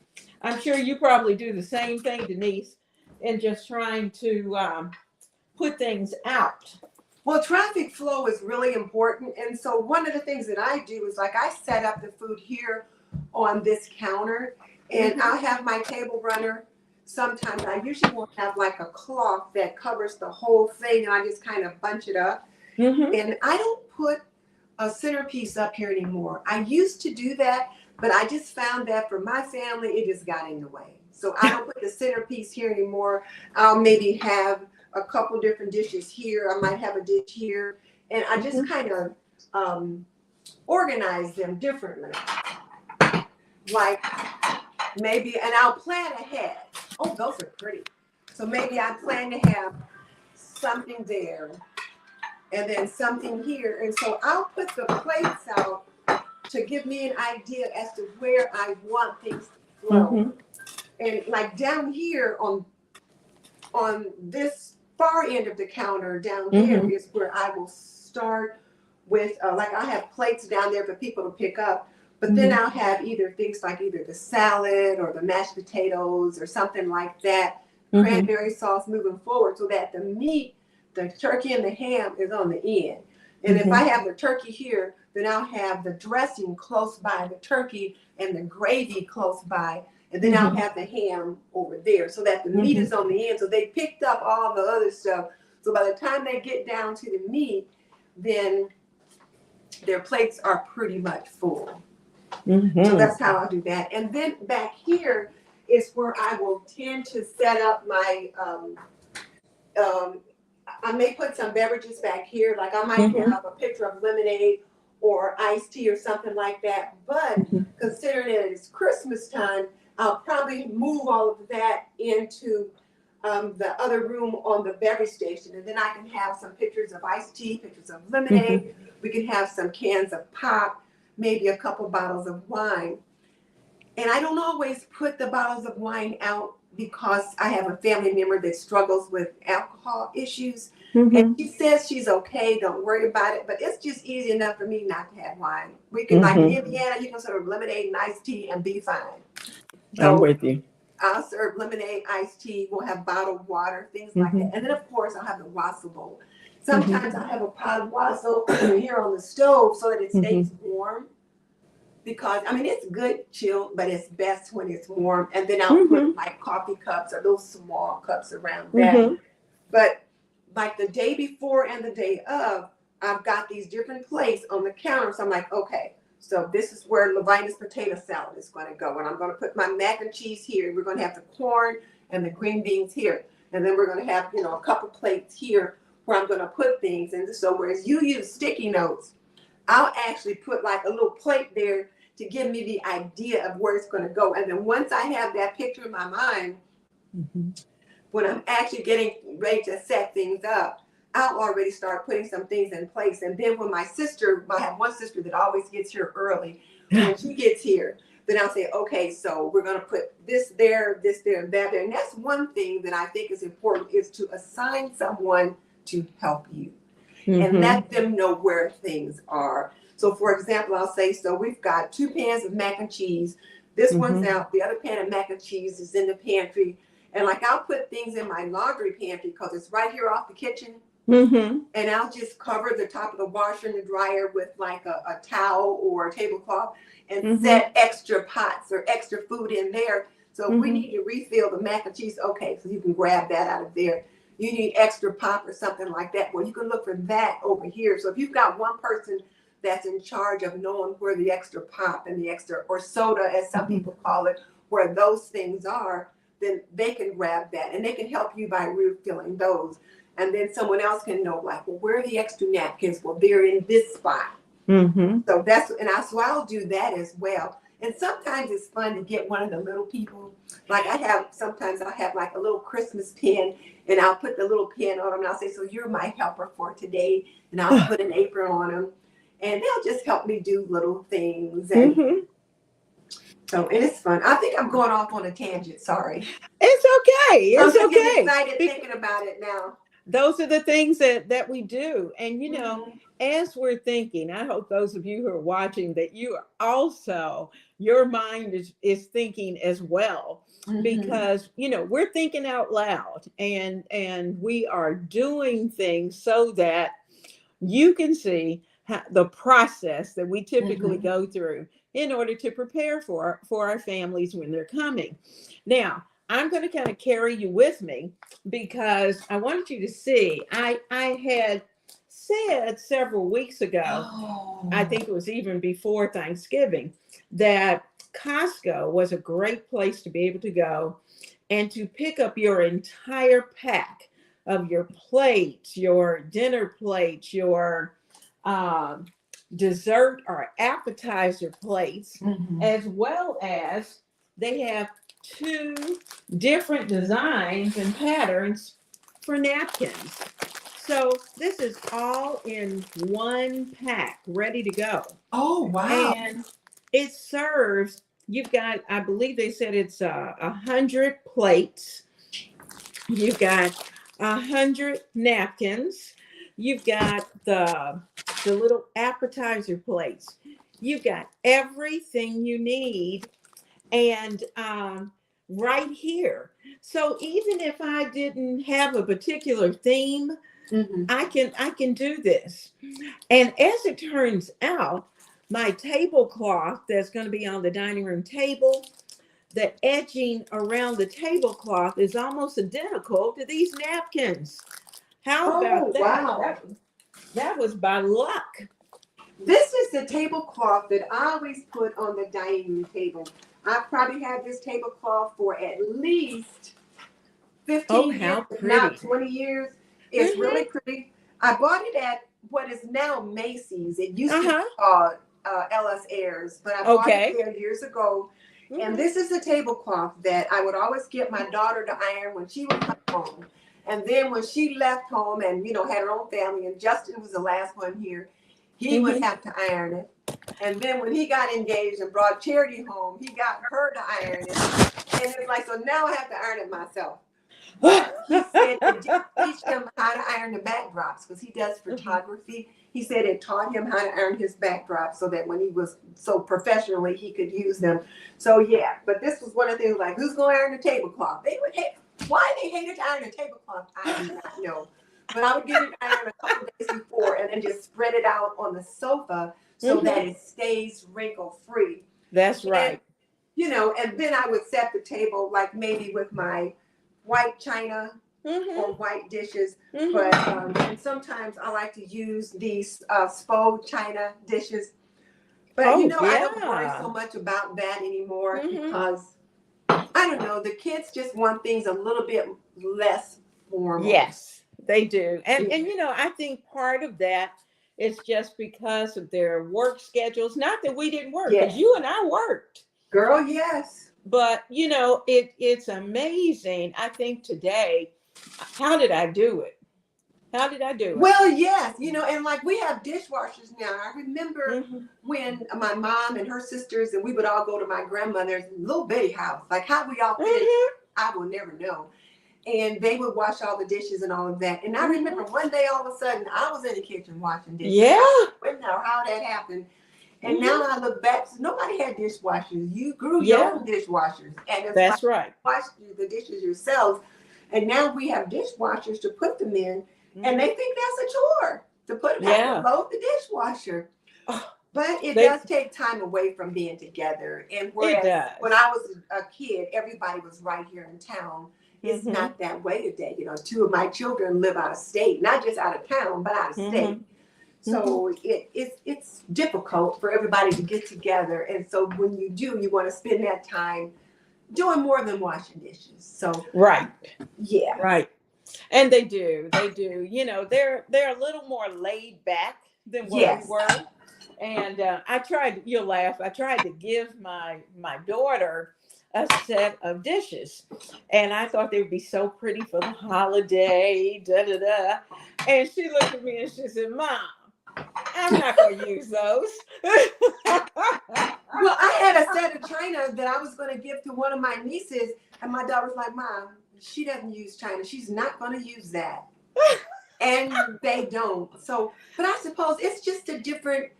Speaker 1: I'm sure you probably do the same thing, Denise, in just trying to put things out.
Speaker 2: Well, traffic flow is really important. And so one of the things that I do is like I set up the food here on this counter, and I'll have my table runner. Sometimes I usually won't have like a cloth that covers the whole thing, and I just kind of bunch it up. And I don't put a centerpiece up here anymore. I used to do that, but I just found that for my family, it just got in the way. So I don't put the centerpiece here anymore. I'll maybe have a couple different dishes here. I might have a dish here, and I just kind of organize them differently. Like maybe, and I'll plan ahead. Oh, those are pretty. So maybe I plan to have something there and then something here. And so I'll put the plates out to give me an idea as to where I want things to flow. And like down here on this far end of the counter down there is where I will start with, like I have plates down there for people to pick up. But then I'll have either things like either the salad or the mashed potatoes or something like that, cranberry sauce moving forward, so that the meat, the turkey and the ham is on the end. And if I have the turkey here, then I'll have the dressing close by the turkey and the gravy close by. And then I'll have the ham over there so that the meat is on the end. So they picked up all the other stuff. So by the time they get down to the meat, then their plates are pretty much full. So that's how I'll do that. And then back here is where I will tend to set up my, I may put some beverages back here. Like I might have a picture of lemonade or iced tea or something like that. But considering that it's Christmas time, I'll probably move all of that into the other room on the beverage station. And then I can have some pictures of iced tea, pictures of lemonade. We can have some cans of pop, maybe a couple bottles of wine. And I don't always put the bottles of wine out because I have a family member that struggles with alcohol issues. And she says she's okay, don't worry about it. But it's just easy enough for me not to have wine. We can, like in Indiana, you can serve lemonade and iced tea and be fine. So
Speaker 1: I'm with you.
Speaker 2: I'll serve lemonade, iced tea. We'll have bottled water, things like that. And then, of course, I'll have the wassail bowl. Sometimes I have a pot of wassail here on the stove so that it stays warm. Because, I mean, it's good chilled, but it's best when it's warm. And then I'll put like coffee cups or those small cups around that. But like the day before and the day of, I've got these different plates on the counter. So I'm like, okay, so this is where Levinas potato salad is going to go. And I'm going to put my mac and cheese here. We're going to have the corn and the green beans here. And then we're going to have, you know, a couple plates here where I'm going to put things. And so whereas you use sticky notes, I'll actually put like a little plate there to give me the idea of where it's going to go. And then once I have that picture in my mind, when I'm actually getting ready to set things up, I'll already start putting some things in place. And then when my sister, I have one sister that always gets here early. When she gets here, then I'll say, okay, so we're going to put this there, and that there. And that's one thing that I think is important, is to assign someone to help you and let them know where things are. So for example, I'll say, so we've got 2 pans of mac and cheese. This one's out. The other pan of mac and cheese is in the pantry. And like, I'll put things in my laundry pantry because it's right here off the kitchen. And I'll just cover the top of the washer and the dryer with like a towel or a tablecloth and set extra pots or extra food in there. So if we need to refill the mac and cheese, okay, so you can grab that out of there. You need extra pop or something like that, well, you can look for that over here. So if you've got one person that's in charge of knowing where the extra pop and the extra, or soda as some people call it, where those things are, then they can grab that and they can help you by refilling those. And then someone else can know, like, well, where are the extra napkins? Well, they're in this spot. So that's, and so I'll do that as well. And sometimes it's fun to get one of the little people. Like sometimes I'll have like a little Christmas pin, and I'll put the little pin on them, and I'll say, so you're my helper for today. And I'll put an apron on them, and they'll just help me do little things. And so it's fun. I think I'm going off on a tangent. Sorry.
Speaker 1: It's okay. It's
Speaker 2: I'm
Speaker 1: okay.
Speaker 2: getting excited thinking about it now.
Speaker 1: Those are the things that we do. And, you know, as we're thinking, I hope those of you who are watching that you are also, your mind is thinking as well, because, you know, we're thinking out loud and we are doing things so that you can see the process that we typically go through in order to prepare for our families when they're coming. Now, I'm going to kind of carry you with me because I want you to see, I had said several weeks ago, I think it was even before Thanksgiving, that Costco was a great place to be able to go and to pick up your entire pack of your plates, your dinner plates, your dessert or appetizer plates, as well as they have 2 different designs and patterns for napkins. So this is all in one pack, ready to go.
Speaker 2: Oh, wow.
Speaker 1: And it serves, you've got, I believe they said it's 100 plates. You've got 100 napkins. You've got the little appetizer plates. You've got everything you need. And right here. So even if I didn't have a particular theme, I can do this. And as it turns out, my tablecloth that's going to be on the dining room table, the edging around the tablecloth is almost identical to these napkins. How about that?
Speaker 2: Wow.
Speaker 1: That was by luck.
Speaker 2: This is the tablecloth that I always put on the dining room table. I've probably had this tablecloth for at least 15 years, if not 20 years. It's really pretty. I bought it at what is now Macy's. It used to be called Ellis Ayres, but I bought it there years ago. And this is the tablecloth that I would always get my daughter to iron when she would come home. And then when she left home and, you know, had her own family, and Justin was the last one here, he would have to iron it. And then when he got engaged and brought Charity home, he got her to iron it. And it's like, so now I have to iron it myself. He said it did teach him how to iron the backdrops because he does photography. He said it taught him how to iron his backdrops so that when he was so professionally, he could use them. So yeah, but this was one of the things like, who's going to iron the tablecloth? They would hate, why they hated to iron the tablecloth, I do not know. But I would get it ironed a couple days before and then just spread it out on the sofa so that it stays wrinkle free.
Speaker 1: That's right.
Speaker 2: And, you know, and then I would set the table like maybe with my white china or white dishes. But and sometimes I like to use these Spo china dishes. But I don't worry so much about that anymore because I don't know, the kids just want things a little bit less formal.
Speaker 1: Yes, they do. And you know, I think part of that is just because of their work schedules. Not that we didn't work, because you and I worked.
Speaker 2: Girl, yes.
Speaker 1: But you know, it's amazing. I think today, how did I do it? How did I do it?
Speaker 2: Well, yes, and like we have dishwashers now. I remember
Speaker 1: Mhm.
Speaker 2: when my mom and her sisters and we would all go to my grandmother's little bitty house. Like how we all fit,
Speaker 1: Mhm.
Speaker 2: I will never know. And they would wash all the dishes and all of that. And I
Speaker 1: Mhm.
Speaker 2: remember one day all of a sudden I was in the kitchen washing dishes.
Speaker 1: Yeah.
Speaker 2: I didn't know how that happened. And
Speaker 1: Mhm.
Speaker 2: now I look back, so nobody had dishwashers. You grew
Speaker 1: Yeah.
Speaker 2: your own dishwashers. And it's
Speaker 1: That's
Speaker 2: like
Speaker 1: right.
Speaker 2: you wash the dishes yourselves. And now we have dishwashers to put them in. And they think that's a chore to put them
Speaker 1: Yeah.
Speaker 2: to load the dishwasher.
Speaker 1: Oh,
Speaker 2: But it
Speaker 1: they-
Speaker 2: does take time away from being together. And
Speaker 1: It
Speaker 2: whereas
Speaker 1: does.
Speaker 2: when I was a kid, everybody was right here in town. It's
Speaker 1: Mhm.
Speaker 2: not that way today. Two of my children live out of state, not just out of town, but out of state.
Speaker 1: Mhm.
Speaker 2: So it's difficult for everybody to get together. And so when you do, you want to spend that time doing more than washing dishes. So
Speaker 1: Right.
Speaker 2: yeah.
Speaker 1: Right. And they do. They do. They're a little more laid back than what
Speaker 2: Yes.
Speaker 1: we were. And I tried. You'll laugh. I tried to give my daughter a set of dishes, and I thought they would be so pretty for the holiday. Da da da. And she looked at me and she said, "Mom, I'm not going to use those."
Speaker 2: Well, I had a set of china that I was going to give to one of my nieces, and my daughter's like, "Mom, she doesn't use china. She's not going to use that." And they don't. So, but I suppose it's just a different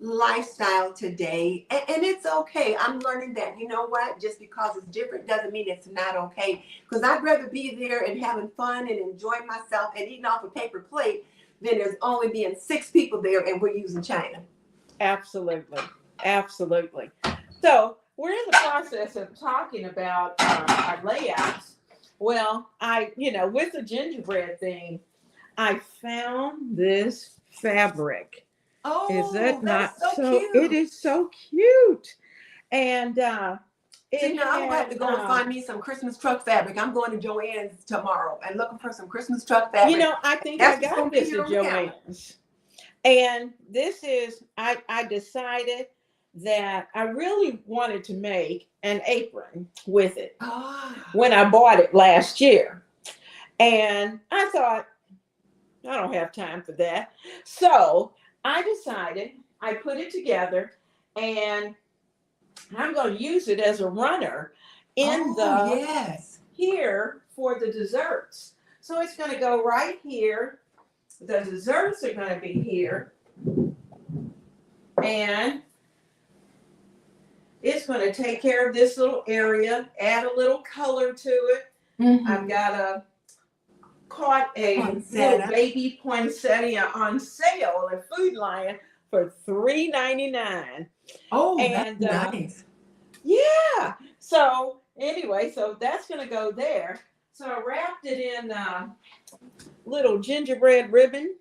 Speaker 2: lifestyle today, and it's okay. I'm learning that, you know what, just because it's different doesn't mean it's not okay, because I'd rather be there and having fun and enjoying myself and eating off a paper plate than there's only being 6 people there and we're using china.
Speaker 1: Absolutely. Absolutely. So we're in the process of talking about our layouts. Well, with the gingerbread thing, I found this fabric.
Speaker 2: Oh,
Speaker 1: Is that not
Speaker 2: that's so
Speaker 1: so?
Speaker 2: cute.
Speaker 1: It is so cute. And
Speaker 2: So now I'm gonna have to go and find me some Christmas truck fabric. I'm going to Joann's tomorrow and looking for some Christmas truck fabric.
Speaker 1: I think
Speaker 2: That's
Speaker 1: I
Speaker 2: what's gonna
Speaker 1: got
Speaker 2: be
Speaker 1: this
Speaker 2: here
Speaker 1: at
Speaker 2: on the calendar.
Speaker 1: Joann's. And this is, I decided that I really wanted to make an apron with it when I bought it last year. And I thought, I don't have time for that. So I decided, I put it together, and I'm going to use it as a runner in
Speaker 2: yes.
Speaker 1: here for the desserts. So it's going to go right here. The desserts are going to be here. And it's going to take care of this little area, add a little color to it.
Speaker 2: Mm-hmm.
Speaker 1: I've caught a little baby poinsettia on sale at Food Lion for $3.99.
Speaker 2: Oh,
Speaker 1: and
Speaker 2: that's nice.
Speaker 1: Yeah. So anyway, so that's going to go there. So I wrapped it in little gingerbread ribbon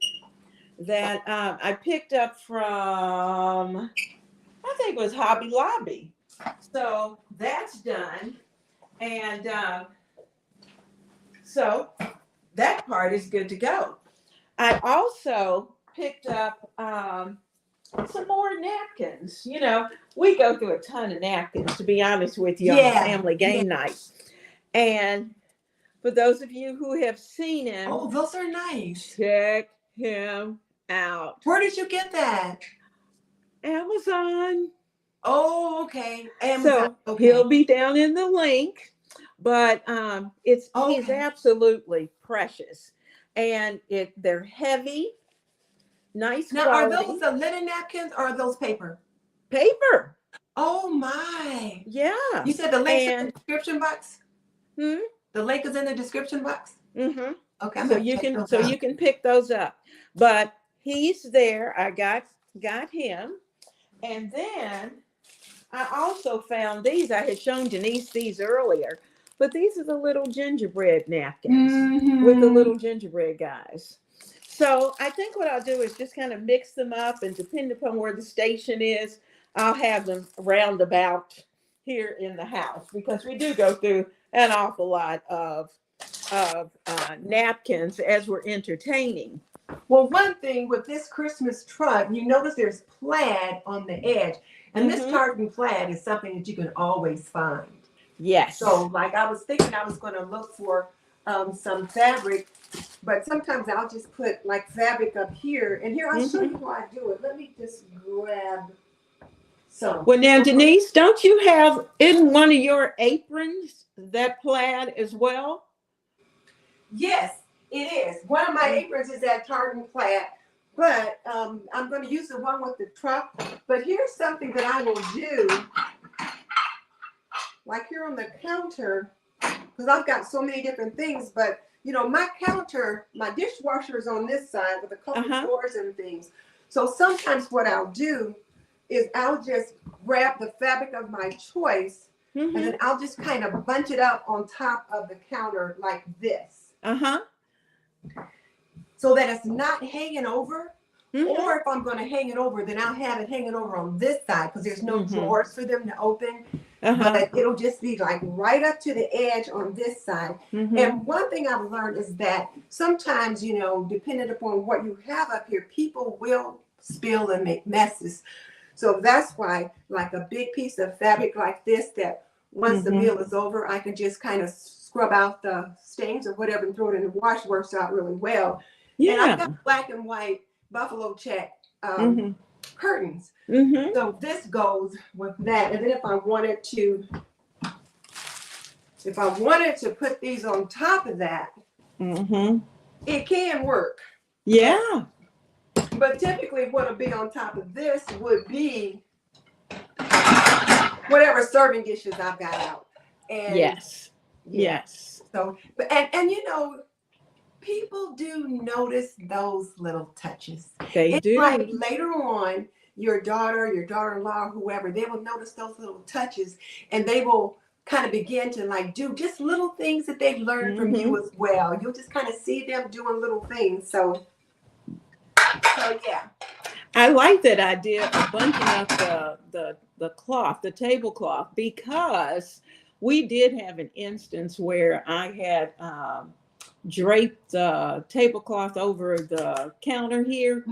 Speaker 1: that I picked up from, I think it was Hobby Lobby. So that's done. And so that part is good to go. I also picked up some more napkins. We go through a ton of napkins, to be honest with you, on the family game night. And for those of you who have seen him,
Speaker 2: oh, those are nice.
Speaker 1: Check him out.
Speaker 2: Where did you get that?
Speaker 1: Amazon.
Speaker 2: Oh, okay. Amazon.
Speaker 1: So he'll be down in the link, but he's absolutely precious, and they're heavy, nice
Speaker 2: now,
Speaker 1: quality.
Speaker 2: are those the linen napkins or are those paper?
Speaker 1: Paper.
Speaker 2: Oh my.
Speaker 1: Yeah.
Speaker 2: You said the link in the description box?
Speaker 1: The
Speaker 2: link is in the description box?
Speaker 1: Mm-hmm.
Speaker 2: Okay.
Speaker 1: So you can pick those up. But he's there. I got him. And then I also found these. I had shown Denise these earlier, but these are the little gingerbread napkins with the little gingerbread guys. So I think what I'll do is just kind of mix them up, and depending upon where the station is, I'll have them roundabout here in the house, because we do go through an awful lot of napkins as we're entertaining.
Speaker 2: Well, one thing with this Christmas truck, you notice there's plaid on the edge. And this tartan plaid is something that you can always find.
Speaker 1: Yes.
Speaker 2: So like I was thinking I was going to look for some fabric But sometimes I'll just put like fabric up here. And here, I'll show you how I do it. Let me just grab some.
Speaker 1: Well, now, Denise, don't you have in one of your aprons that plaid as well?
Speaker 2: Yes, it is. One of my aprons is that tartan plaid, but I'm going to use the one with the truck. But here's something that I will do, like here on the counter, because I've got so many different things. But you know, my counter, my dishwasher is on this side with a couple of drawers and things. So sometimes what I'll do is I'll just grab the fabric of my choice, and then I'll just kind of bunch it up on top of the counter like this. So that it's not hanging over. Or if I'm going to hang it over, then I'll have it hanging over on this side because there's no drawers for them to open. But it'll just be like right up to the edge on this side. And one thing I've learned is that sometimes, you know, depending upon what you have up here, people will spill and make messes. So that's why, like a big piece of fabric like this, that once the meal is over, I can just kind of scrub out the stains or whatever and throw it in the wash. Works out really well.
Speaker 1: Yeah.
Speaker 2: And I've got black and white buffalo check curtains. So this goes with that. And then if I wanted to put these on top of that, it can work.
Speaker 1: Yeah.
Speaker 2: But typically what would be on top of this would be whatever serving dishes I've got out. And
Speaker 1: yes.
Speaker 2: So, but and you know, people do notice those little touches.
Speaker 1: They do.
Speaker 2: Like later on, your daughter-in-law, whoever, they will notice those little touches, and they will kind of begin to like do just little things that they've learned from you as well. You'll just kind of see them doing little things. So yeah.
Speaker 1: I like that idea of bunching up the cloth, the tablecloth, because we did have an instance where I had draped the tablecloth over the counter here,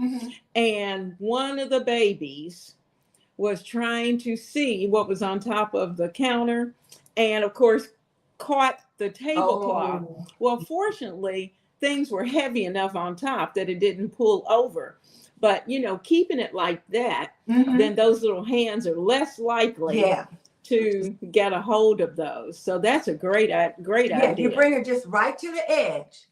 Speaker 1: and one of the babies was trying to see what was on top of the counter, and of course caught the tablecloth. Well, fortunately, things were heavy enough on top that it didn't pull over. But you know, keeping it like that, then those little hands are less likely to get a hold of those. So that's a great idea.
Speaker 2: You bring it just right to the edge.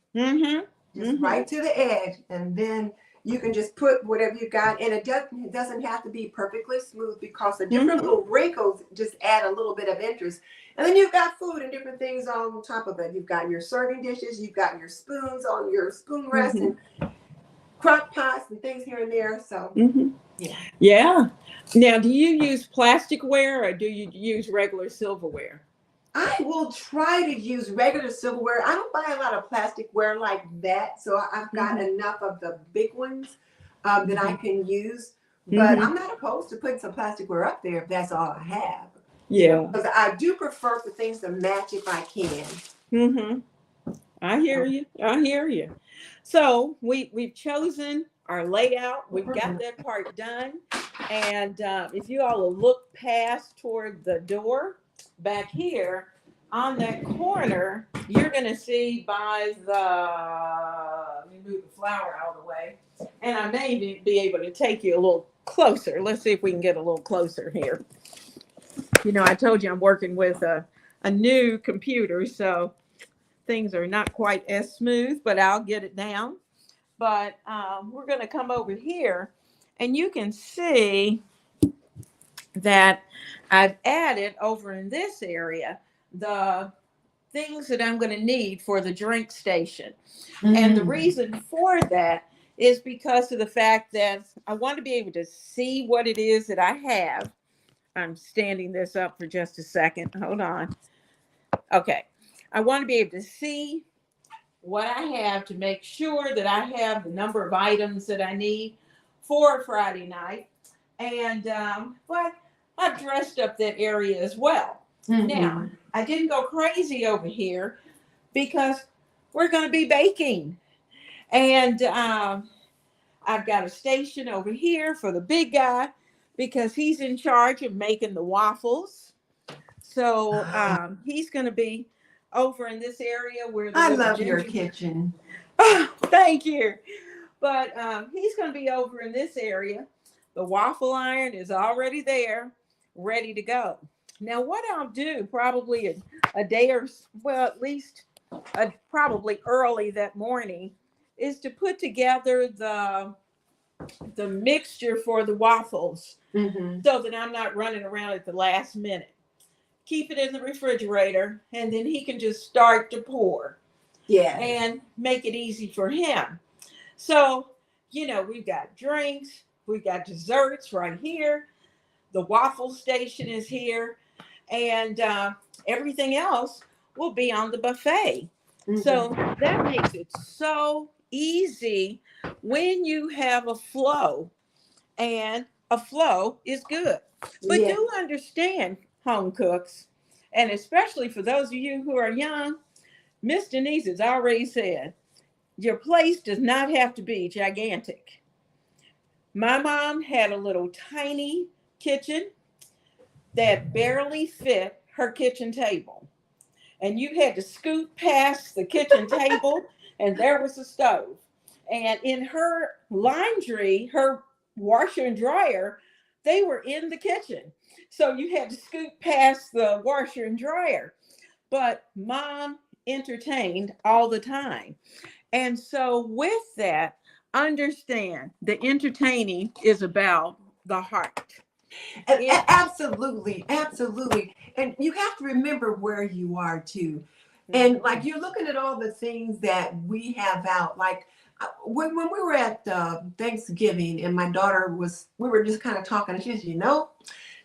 Speaker 2: Just right to the edge, and then you can just put whatever you got. And it doesn't have to be perfectly smooth, because the different little wrinkles just add a little bit of interest. And then you've got food and different things on top of it. You've got your serving dishes, you've got your spoons on your spoon rest, and crock pots and things here and there. So
Speaker 1: yeah. Now, do you use plasticware or do you use regular silverware?
Speaker 2: I will try to use regular silverware. I don't buy a lot of plasticware like that, so I've got enough of the big ones that I can use. But I'm not opposed to putting some plasticware up there if that's all I have.
Speaker 1: Yeah,
Speaker 2: because I do prefer for things to match if I can.
Speaker 1: I hear you. So we've chosen our layout. We've got that part done. And if you all will look past toward the door back here on that corner, you're going to see by let me move the flower out of the way. And I may be able to take you a little closer. Let's see if we can get a little closer here. You know, I told you I'm working with a new computer, so things are not quite as smooth, but I'll get it down. But we're going to come over here, and you can see that I've added over in this area the things that I'm going to need for the drink station. And the reason for that is because of the fact that I want to be able to see what it is that I have. I'm standing this up for just a second. Hold on. Okay. I want to be able to see what I have to make sure that I have the number of items that I need for Friday night. And, but I've dressed up that area as well. Now, I didn't go crazy over here because we're going to be baking. And I've got a station over here for the big guy, because he's in charge of making the waffles. So he's going to be over in this area where
Speaker 2: I love your kitchen.
Speaker 1: Oh, thank you. But he's going to be over in this area. The waffle iron is already there, ready to go. Now, what I'll do probably a day or, well, at least probably early that morning is to put together the mixture for the waffles so that I'm not running around at the last minute. Keep it in the refrigerator, and then he can just start to pour.
Speaker 2: Yeah.
Speaker 1: And make it easy for him. So, we've got drinks, we've got desserts right here. The waffle station is here, and everything else will be on the buffet. So that makes it so easy when you have a flow, and a flow is good. But do understand, home cooks, and especially for those of you who are young, Miss Denise has already said, your place does not have to be gigantic. My mom had a little tiny kitchen that barely fit her kitchen table. And you had to scoot past the kitchen table, and there was a stove. And in her laundry, her washer and dryer, they were in the kitchen. So you had to scoot past the washer and dryer. But mom entertained all the time. And so with that, understand the entertaining is about the heart.
Speaker 2: Absolutely, absolutely. And you have to remember where you are too. And like you're looking at all the things that we have out. Like when we were at Thanksgiving, and my daughter we were just kind of talking, and she said,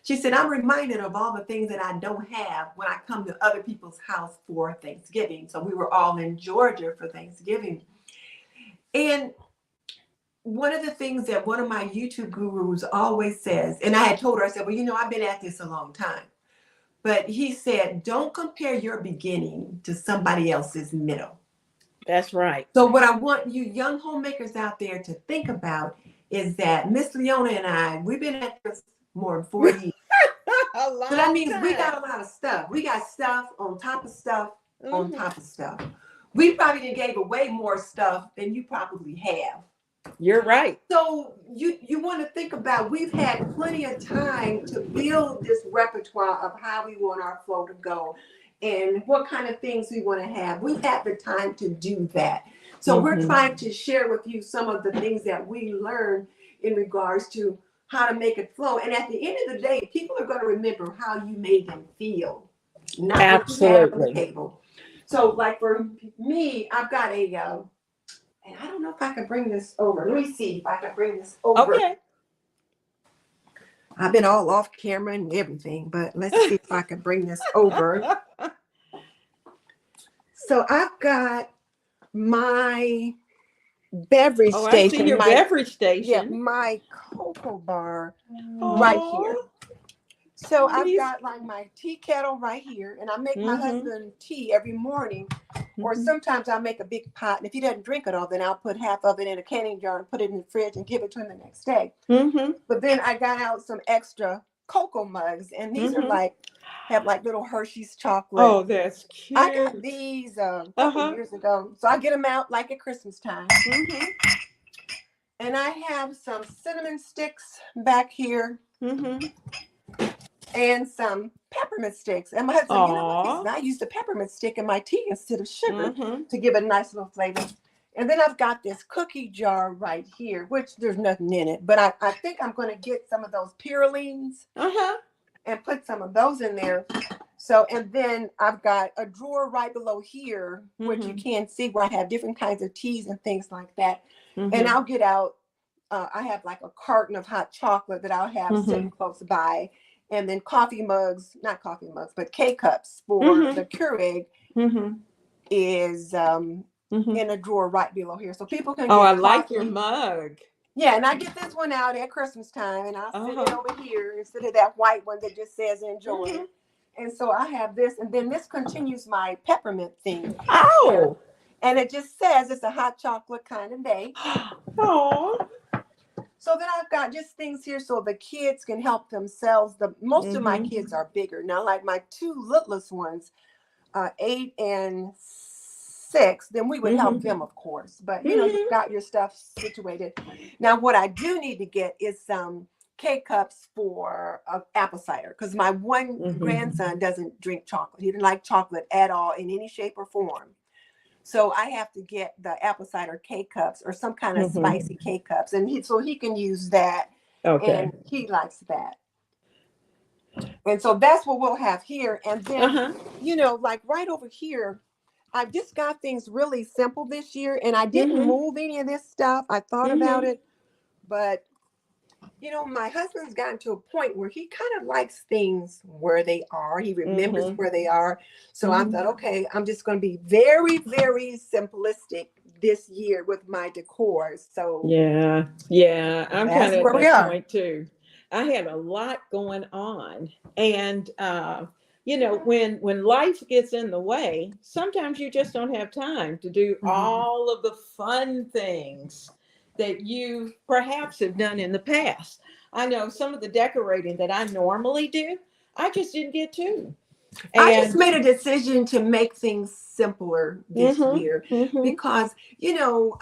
Speaker 2: she said, I'm reminded of all the things that I don't have when I come to other people's house for Thanksgiving. So we were all in Georgia for Thanksgiving. And one of the things that one of my YouTube gurus always says, and I had told her, I said, well, I've been at this a long time. But he said, don't compare your beginning to somebody else's middle.
Speaker 1: That's right.
Speaker 2: So what I want you young homemakers out there to think about is that Miss Leona and we've been at this more than 4 years. So that means we got a lot of stuff. We got stuff on top of stuff on top of stuff. We probably gave away more stuff than you probably have.
Speaker 1: You're right.
Speaker 2: So you want to think about, we've had plenty of time to build this repertoire of how we want our flow to go and what kind of things we want to have. We've had the time to do that. So we're trying to share with you some of the things that we learned in regards to how to make it flow. And at the end of the day, people are going to remember how you made them feel, not what you had on the table. So like for me, I've got and I don't know if I can bring this over. Let me see if I can bring this over.
Speaker 1: Okay.
Speaker 2: I've been all off camera and everything, but let's see if I can bring this over. So I've got my beverage station.
Speaker 1: I see your beverage station.
Speaker 2: Yeah, my cocoa bar right here. So I've got like my tea kettle right here, and I make my husband tea every morning, or sometimes I'll make a big pot, and if he doesn't drink it all, then I'll put half of it in a canning jar and put it in the fridge and give it to him the next day. But then I got out some extra cocoa mugs, and these are have like little Hershey's chocolate.
Speaker 1: Oh, that's cute.
Speaker 2: I got these a couple years ago, so I get them out like at Christmas time. And I have some cinnamon sticks back here. And some peppermint sticks. And my husband, I used a peppermint stick in my tea instead of sugar to give it a nice little flavor. And then I've got this cookie jar right here, which there's nothing in it. But I think I'm going to get some of those purlines and put some of those in there. So, and then I've got a drawer right below here, which you can see, where I have different kinds of teas and things like that. And I'll get out, I have like a carton of hot chocolate that I'll have sitting close by. And then coffee mugs, not coffee mugs, but K-cups for the Keurig is in a drawer right below here. So people can get
Speaker 1: I like your mug.
Speaker 2: Yeah, and I get this one out at Christmas time, and I'll sit it over here instead of that white one that just says enjoy. And so I have this, and then this continues my peppermint thing.
Speaker 1: Oh!
Speaker 2: And it just says it's a hot chocolate kind of day.
Speaker 1: Oh! So
Speaker 2: then I've got just things here so the kids can help themselves. Most of my kids are bigger. Now, like my two littlest ones, 8 and 6, then we would help
Speaker 1: Mhm.
Speaker 2: them, of course. But you know, you
Speaker 1: Mhm.
Speaker 2: got your stuff situated. Now, what I do need to get is some K-cups for apple cider, because my one
Speaker 1: Mhm.
Speaker 2: grandson doesn't drink chocolate. He didn't like chocolate at all in any shape or form. So I have to get the apple cider K-cups or some kind of
Speaker 1: Mhm.
Speaker 2: spicy K-cups, and so he can use that,
Speaker 1: Okay.
Speaker 2: and he likes that. And so that's what we'll have here. And then,
Speaker 1: Uh-huh.
Speaker 2: you know, like right over here, I've just got things really simple this year, and I didn't
Speaker 1: Mhm.
Speaker 2: move any of this stuff. I thought about
Speaker 1: Mhm.
Speaker 2: it, but you know, my husband's gotten to a point where he kind of likes things where they are. He remembers
Speaker 1: Mhm.
Speaker 2: where they are. So I thought,
Speaker 1: Mhm.
Speaker 2: okay, I'm just going to be very, very simplistic this year with my decor. So
Speaker 1: Yeah. Yeah. I'm kind
Speaker 2: that's
Speaker 1: of at
Speaker 2: where we
Speaker 1: that
Speaker 2: are.
Speaker 1: point too. I had a lot going on, and you know, when life gets in the way, sometimes you just don't have time to do
Speaker 2: Mhm.
Speaker 1: all of the fun things that you perhaps have done in the past. I know some of the decorating that I normally do, I just didn't get to.
Speaker 2: I just
Speaker 1: And
Speaker 2: made a decision to make things simpler this
Speaker 1: mhm.
Speaker 2: year
Speaker 1: Mhm.
Speaker 2: because, you know,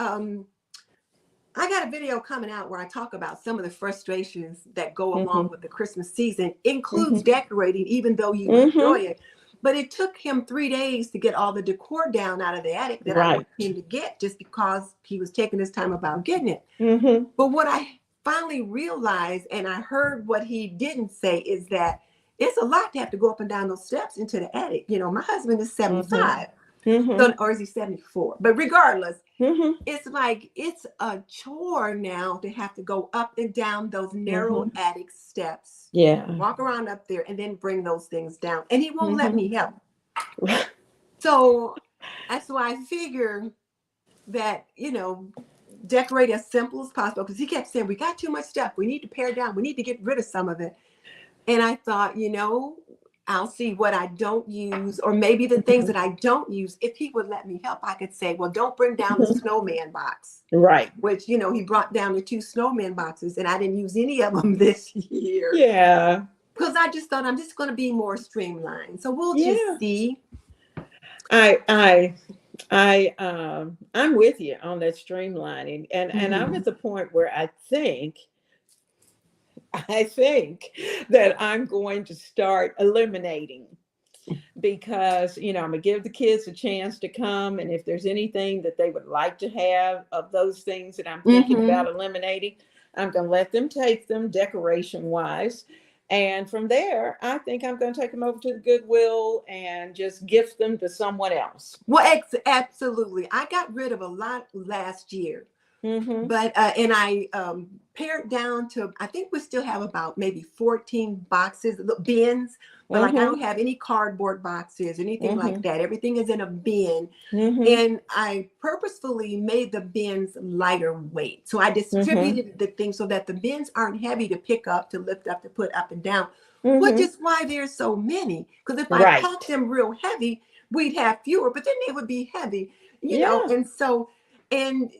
Speaker 2: I got a video coming out where I talk about some of the frustrations that go along
Speaker 1: Mhm.
Speaker 2: with the Christmas season, includes
Speaker 1: Mhm.
Speaker 2: decorating, even though you enjoy
Speaker 1: Mhm.
Speaker 2: it. But it took him 3 days to get all the decor down out of the attic that I wanted
Speaker 1: Right.
Speaker 2: him to get, just because he was taking his time about getting it.
Speaker 1: Mhm.
Speaker 2: But what I finally realized, and I heard what he didn't say, is that it's a lot to have to go up and down those steps into the attic. You know, my husband is
Speaker 1: Mhm.
Speaker 2: 75, so,
Speaker 1: Mhm.
Speaker 2: or is he 74? But regardless,
Speaker 1: Mhm.
Speaker 2: it's like it's a chore now to have to go up and down those narrow
Speaker 1: Mhm.
Speaker 2: attic steps,
Speaker 1: Yeah.
Speaker 2: walk around up there, and then bring those things down. And he won't let
Speaker 1: Mhm.
Speaker 2: me help. So that's why I figure that, you know, decorate as simple as possible, because he kept saying, we got too much stuff. We need to pare down. We need to get rid of some of it. And I thought, you know, I'll see what I don't use, or maybe the things
Speaker 1: Mhm.
Speaker 2: that I don't use. If he would let me help, I could say, well, don't bring down the
Speaker 1: Mhm.
Speaker 2: snowman box,
Speaker 1: Right.
Speaker 2: which, you know, he brought down the 2 snowman boxes, and I didn't use any of them this year
Speaker 1: Yeah.
Speaker 2: because I just thought I'm just going to be more streamlined. So we'll just
Speaker 1: Yeah.
Speaker 2: see.
Speaker 1: I I I'm with you on that streamlining, and I'm
Speaker 2: Mhm.
Speaker 1: at the point where I think that I'm going to start eliminating, because you know I'm gonna give the kids a chance to come, and if there's anything that they would like to have of those things that I'm thinking about
Speaker 2: Mhm.
Speaker 1: eliminating, I'm gonna let them take them decoration wise, and from there I think I'm gonna take them over to the Goodwill and just gift them to someone else.
Speaker 2: Well, absolutely. I got rid of a lot last year.
Speaker 1: Mm-hmm.
Speaker 2: But and I pared down to, I think we still have about maybe 14 boxes, bins, but like I
Speaker 1: Mm-hmm.
Speaker 2: don't have any cardboard boxes, anything like
Speaker 1: Mm-hmm.
Speaker 2: that. Everything is in a bin.
Speaker 1: Mm-hmm.
Speaker 2: And I purposefully made the bins lighter weight. So I
Speaker 1: Mm-hmm.
Speaker 2: distributed the things so that the bins aren't heavy to pick up, to lift up, to put up and down, which
Speaker 1: Mm-hmm.
Speaker 2: is why there's so many. Because if I packed
Speaker 1: Right.
Speaker 2: them real heavy, we'd have fewer, but then they would be heavy, you know.
Speaker 1: Yeah.
Speaker 2: And so, and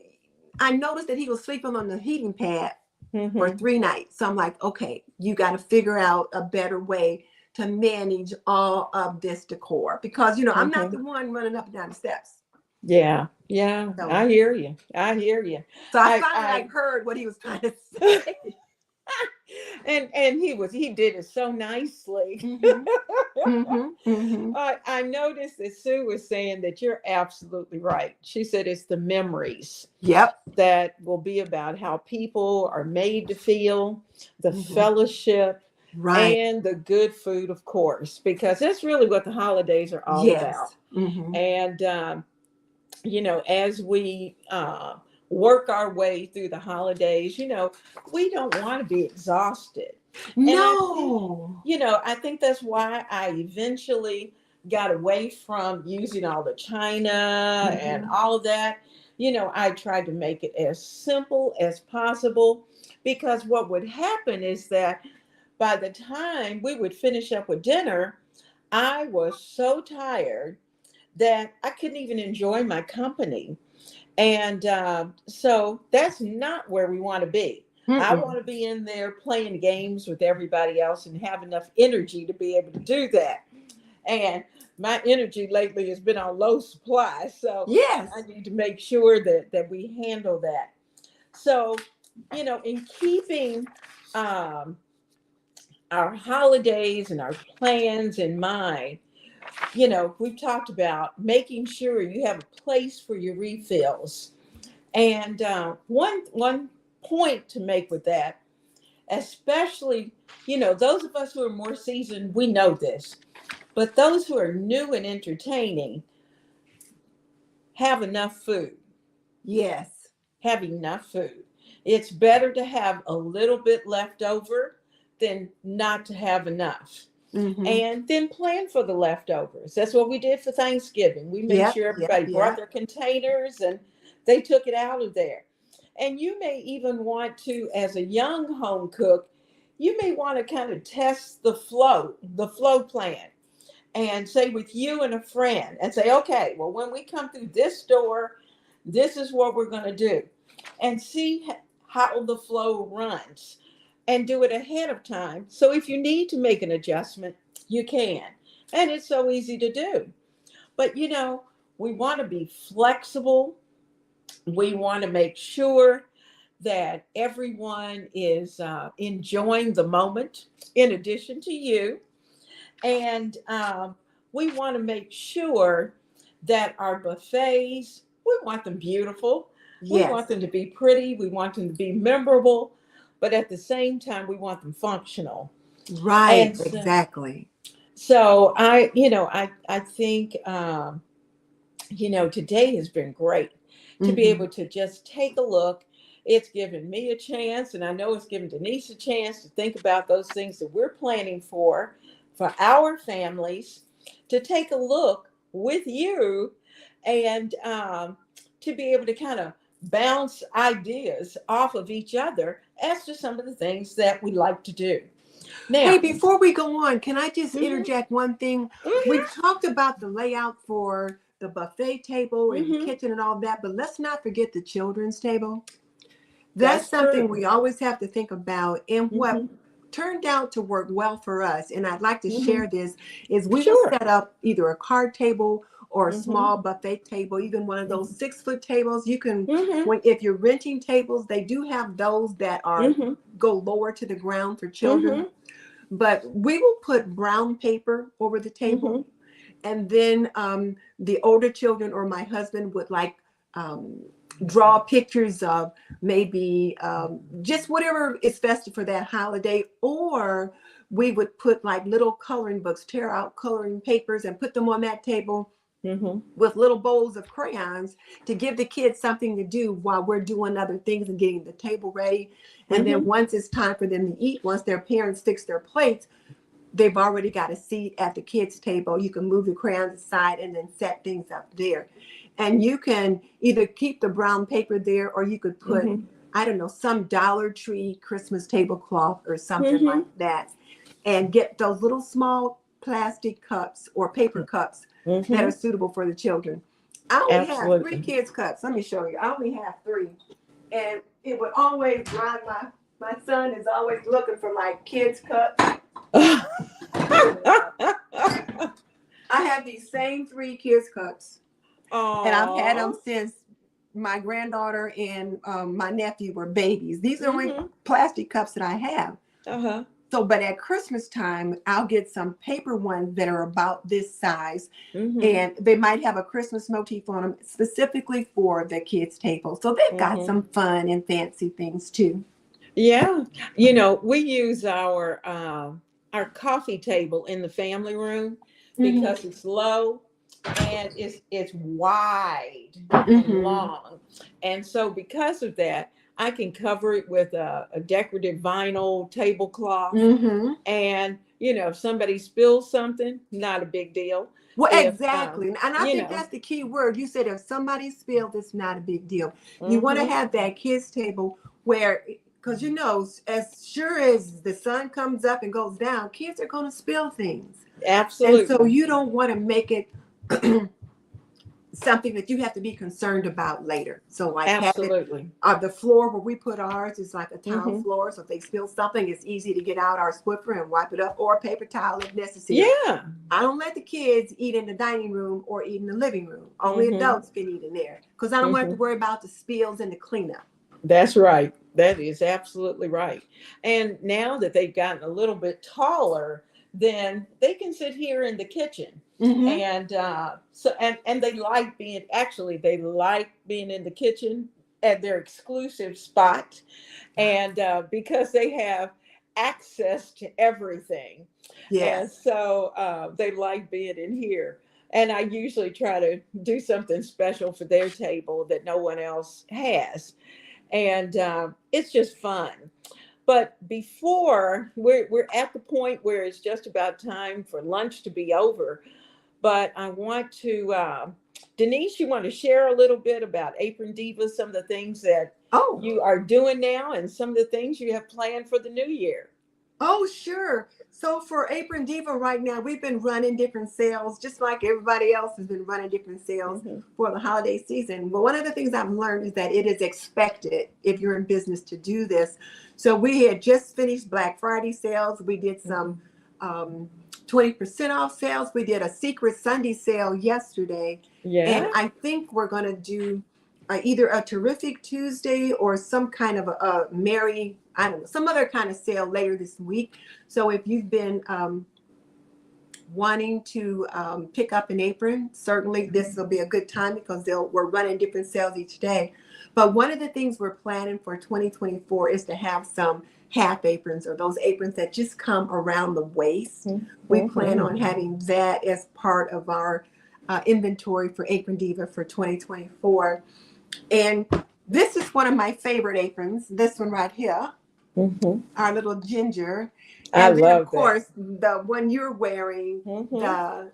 Speaker 2: I noticed that he was sleeping on the heating pad for
Speaker 1: Mm-hmm.
Speaker 2: 3 nights. So I'm like, okay, you got to figure out a better way to manage all of this decor, because, you know, I'm not
Speaker 1: Mm-hmm.
Speaker 2: the one running up and down the steps.
Speaker 1: Yeah. Yeah.
Speaker 2: So,
Speaker 1: I hear you. I hear you.
Speaker 2: so I
Speaker 1: I
Speaker 2: finally
Speaker 1: I
Speaker 2: like heard what he was trying to say.
Speaker 1: and he did it so nicely.
Speaker 2: Mm-hmm. Mm-hmm. Mm-hmm.
Speaker 1: I noticed that Sue was saying that you're absolutely right. She said it's the memories
Speaker 2: Yep.
Speaker 1: that will be about how people are made to feel, the
Speaker 2: Mm-hmm.
Speaker 1: fellowship,
Speaker 2: Right.
Speaker 1: and the good food, of course, because that's really what the holidays are all about.
Speaker 2: Yes. Mm-hmm.
Speaker 1: And you know, as we work our way through the holidays, you know, we don't want to be exhausted. And I think,
Speaker 2: No.
Speaker 1: you know, I think that's why I eventually got away from using all the china and
Speaker 2: Mm-hmm.
Speaker 1: all of that. You know, I tried to make it as simple as possible, because what would happen is that by the time we would finish up with dinner, I was so tired that I couldn't even enjoy my company. And so that's not where we want to be. I
Speaker 2: Mm-mm.
Speaker 1: want to be in there playing games with everybody else and have enough energy to be able to do that. And my energy lately has been on low supply, so
Speaker 2: Yes.
Speaker 1: I need to make sure that we handle that. So, in keeping um, our holidays and our plans in mind, we've talked about making sure you have a place for your refills. And one point to make with that, especially, those of us who are more seasoned, we know this, but those who are new and entertaining, have enough food.
Speaker 2: Yes.
Speaker 1: Have enough food. It's better to have a little bit left over than not to have enough.
Speaker 2: Mm-hmm.
Speaker 1: And then plan for the leftovers. That's what we did for Thanksgiving. We made sure everybody brought their containers and they took it out of there. And you may even want to, as a young home cook, you may want to kind of test the flow plan, and say with you and a friend and say, okay, well, when we come through this door, this is what we're going to do, and see how the flow runs, and do it ahead of time. So if you need to make an adjustment, you can. And it's so easy to do. But, we want to be flexible. We want to make sure that everyone is enjoying the moment in addition to you. And we want to make sure that our buffets, we want them beautiful. We want them to be pretty. We want them to be memorable. But at the same time, we want them functional.
Speaker 2: Right, exactly.
Speaker 1: So I think, today has been great to be able to just take a look. It's given me a chance, and I know it's given Denise a chance to think about those things that we're planning for our families, to take a look with you, and to be able to kind of bounce ideas off of each other as to some of the things that we like to do. Now,
Speaker 2: hey, before we go on, can I just interject one thing? We've talked about the layout for the buffet table and the kitchen and all that, but let's not forget the children's table. That's something we always have to think about. And what turned out to work well for us, and I'd like to share this, is we will set up either a card table or a small buffet table, even one of those 6-foot tables. You can, if you're renting tables, they do have those that are go lower to the ground for children. But we will put brown paper over the table. And then the older children or my husband would draw pictures of maybe just whatever is festive for that holiday. Or we would put like little coloring books, tear out coloring papers and put them on that table with little bowls of crayons to give the kids something to do while we're doing other things and getting the table ready. And then once it's time for them to eat, once their parents fix their plates, they've already got a seat at the kids' table. You can move the crayons aside and then set things up there. And you can either keep the brown paper there, or you could put, I don't know, some Dollar Tree Christmas tablecloth or something like that, and get those little small plastic cups or paper cups that are suitable for the children. I only have 3 kids' cups. Let me show you. I only have 3. And it would always drive my son is always looking for like kids' cups. I have these same 3 kids' cups.
Speaker 1: Aww.
Speaker 2: And I've had them since my granddaughter and my nephew were babies. These are only plastic cups that I have. So, but at Christmas time, I'll get some paper ones that are about this size. And they might have a Christmas motif on them specifically for the kids' table. So they've got some fun and fancy things too.
Speaker 1: Yeah. We use our coffee table in the family room because it's low and it's wide and long. And so because of that, I can cover it with a decorative vinyl tablecloth. And, if somebody spills something, not a big deal.
Speaker 2: Well, exactly. And I think that's the key word. You said if somebody spilled, it's not a big deal. You want to have that kids' table where, because as sure as the sun comes up and goes down, kids are going to spill things.
Speaker 1: Absolutely.
Speaker 2: And so you don't want to make it something that you have to be concerned about later. So like
Speaker 1: Absolutely.
Speaker 2: the floor where we put ours is like a tile
Speaker 1: Mm-hmm.
Speaker 2: floor. So if they spill something, it's easy to get out our Swiffer and wipe it up, or a paper towel if necessary.
Speaker 1: Yeah.
Speaker 2: I don't let the kids eat in the dining room or eat in the living room. Only
Speaker 1: Mm-hmm.
Speaker 2: adults can eat in there because I don't want to
Speaker 1: Mm-hmm.
Speaker 2: worry about the spills and the cleanup.
Speaker 1: That's right. That is absolutely right. And now that they've gotten a little bit taller, then they can sit here in the kitchen.
Speaker 2: Mm-hmm.
Speaker 1: And and they like being, actually they like being in the kitchen at their exclusive spot, and because they have access to everything. And
Speaker 2: Yes.
Speaker 1: so they like being in here. And I usually try to do something special for their table that no one else has. And it's just fun. But before we're at the point where it's just about time for lunch to be over, but I want to, Denise, you want to share a little bit about Apron Diva, some of the things that
Speaker 2: Oh,
Speaker 1: you are doing now and some of the things you have planned for the new year.
Speaker 2: oh, sure. So for Apron Diva right now, we've been running different sales, just like everybody else has been running different sales
Speaker 1: Mm-hmm.
Speaker 2: for the holiday season. But one of the things I've learned is that it is expected if you're in business to do this. So we had just finished Black Friday sales. We did some 20% off sales. We did a Secret Sunday sale yesterday. And
Speaker 1: Yeah.
Speaker 2: I think we're going to do either a Terrific Tuesday or some kind of a merry, I don't know, some other kind of sale later this week. So if you've been wanting to pick up an apron, certainly this will be a good time because we're running different sales each day. But one of the things we're planning for 2024 is to have some half aprons, or those aprons that just come around the waist.
Speaker 1: Mm-hmm.
Speaker 2: We plan on having that as part of our inventory for Apron Diva for 2024. And this is one of my favorite aprons, this one right here,
Speaker 1: Mm-hmm.
Speaker 2: our little ginger.
Speaker 1: I
Speaker 2: And then, of
Speaker 1: love that.
Speaker 2: course, the one you're wearing,
Speaker 1: Mm-hmm.
Speaker 2: the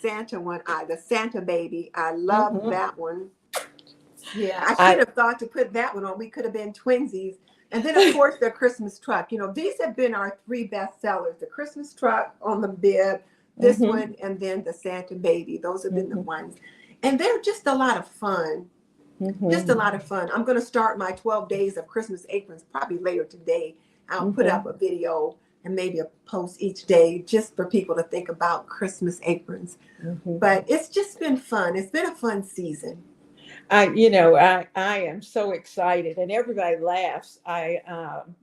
Speaker 2: Santa one, the Santa baby. I love
Speaker 1: Mm-hmm.
Speaker 2: that one. Yeah, I should have thought to put that one on. We could have been twinsies. And then, of course, the Christmas truck. You know, these have been our three best sellers. The Christmas truck on the bib, this
Speaker 1: Mm-hmm.
Speaker 2: one, and then the Santa baby. Those have been the
Speaker 1: Mm-hmm.
Speaker 2: ones. And they're just a lot of fun.
Speaker 1: Mm-hmm.
Speaker 2: Just a lot of fun. I'm going to start my 12 days of Christmas aprons probably later today. I'll put
Speaker 1: Mm-hmm.
Speaker 2: up a video and maybe a post each day just for people to think about Christmas aprons.
Speaker 1: Mm-hmm.
Speaker 2: But it's just been fun. It's been a fun season.
Speaker 1: I am so excited, and everybody laughs. I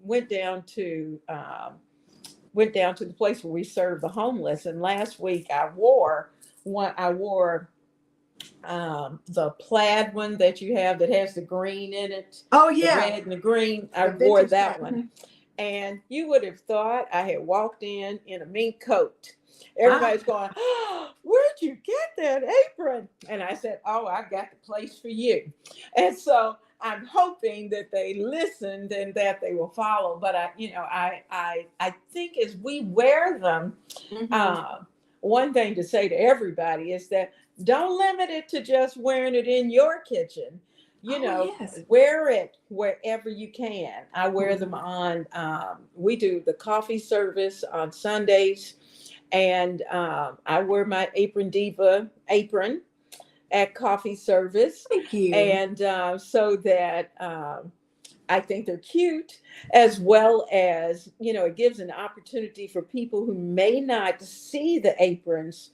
Speaker 1: went down to the place where we serve the homeless, and last week I wore the plaid one that you have that has the green in it,
Speaker 2: Oh,
Speaker 1: the
Speaker 2: yeah.
Speaker 1: red and the green. I
Speaker 2: The
Speaker 1: wore
Speaker 2: vintage
Speaker 1: that
Speaker 2: hat.
Speaker 1: one, and you would have thought I had walked in a mink coat.
Speaker 2: Ah,
Speaker 1: Everybody's going, oh, where'd you get that apron? And I said, oh, I got the place for you. And so I'm hoping that they listened and that they will follow. But I think as we wear them,
Speaker 2: mhm.
Speaker 1: one thing to say to everybody is that don't limit it to just wearing it in your kitchen.
Speaker 2: Oh, yes.
Speaker 1: Wear it wherever you can. I wear them
Speaker 2: Mhm.
Speaker 1: on, we do the coffee service on Sundays, and I wear my Apron Diva apron at coffee service.
Speaker 2: Thank you.
Speaker 1: And so that I think they're cute, as well as, it gives an opportunity for people who may not see the aprons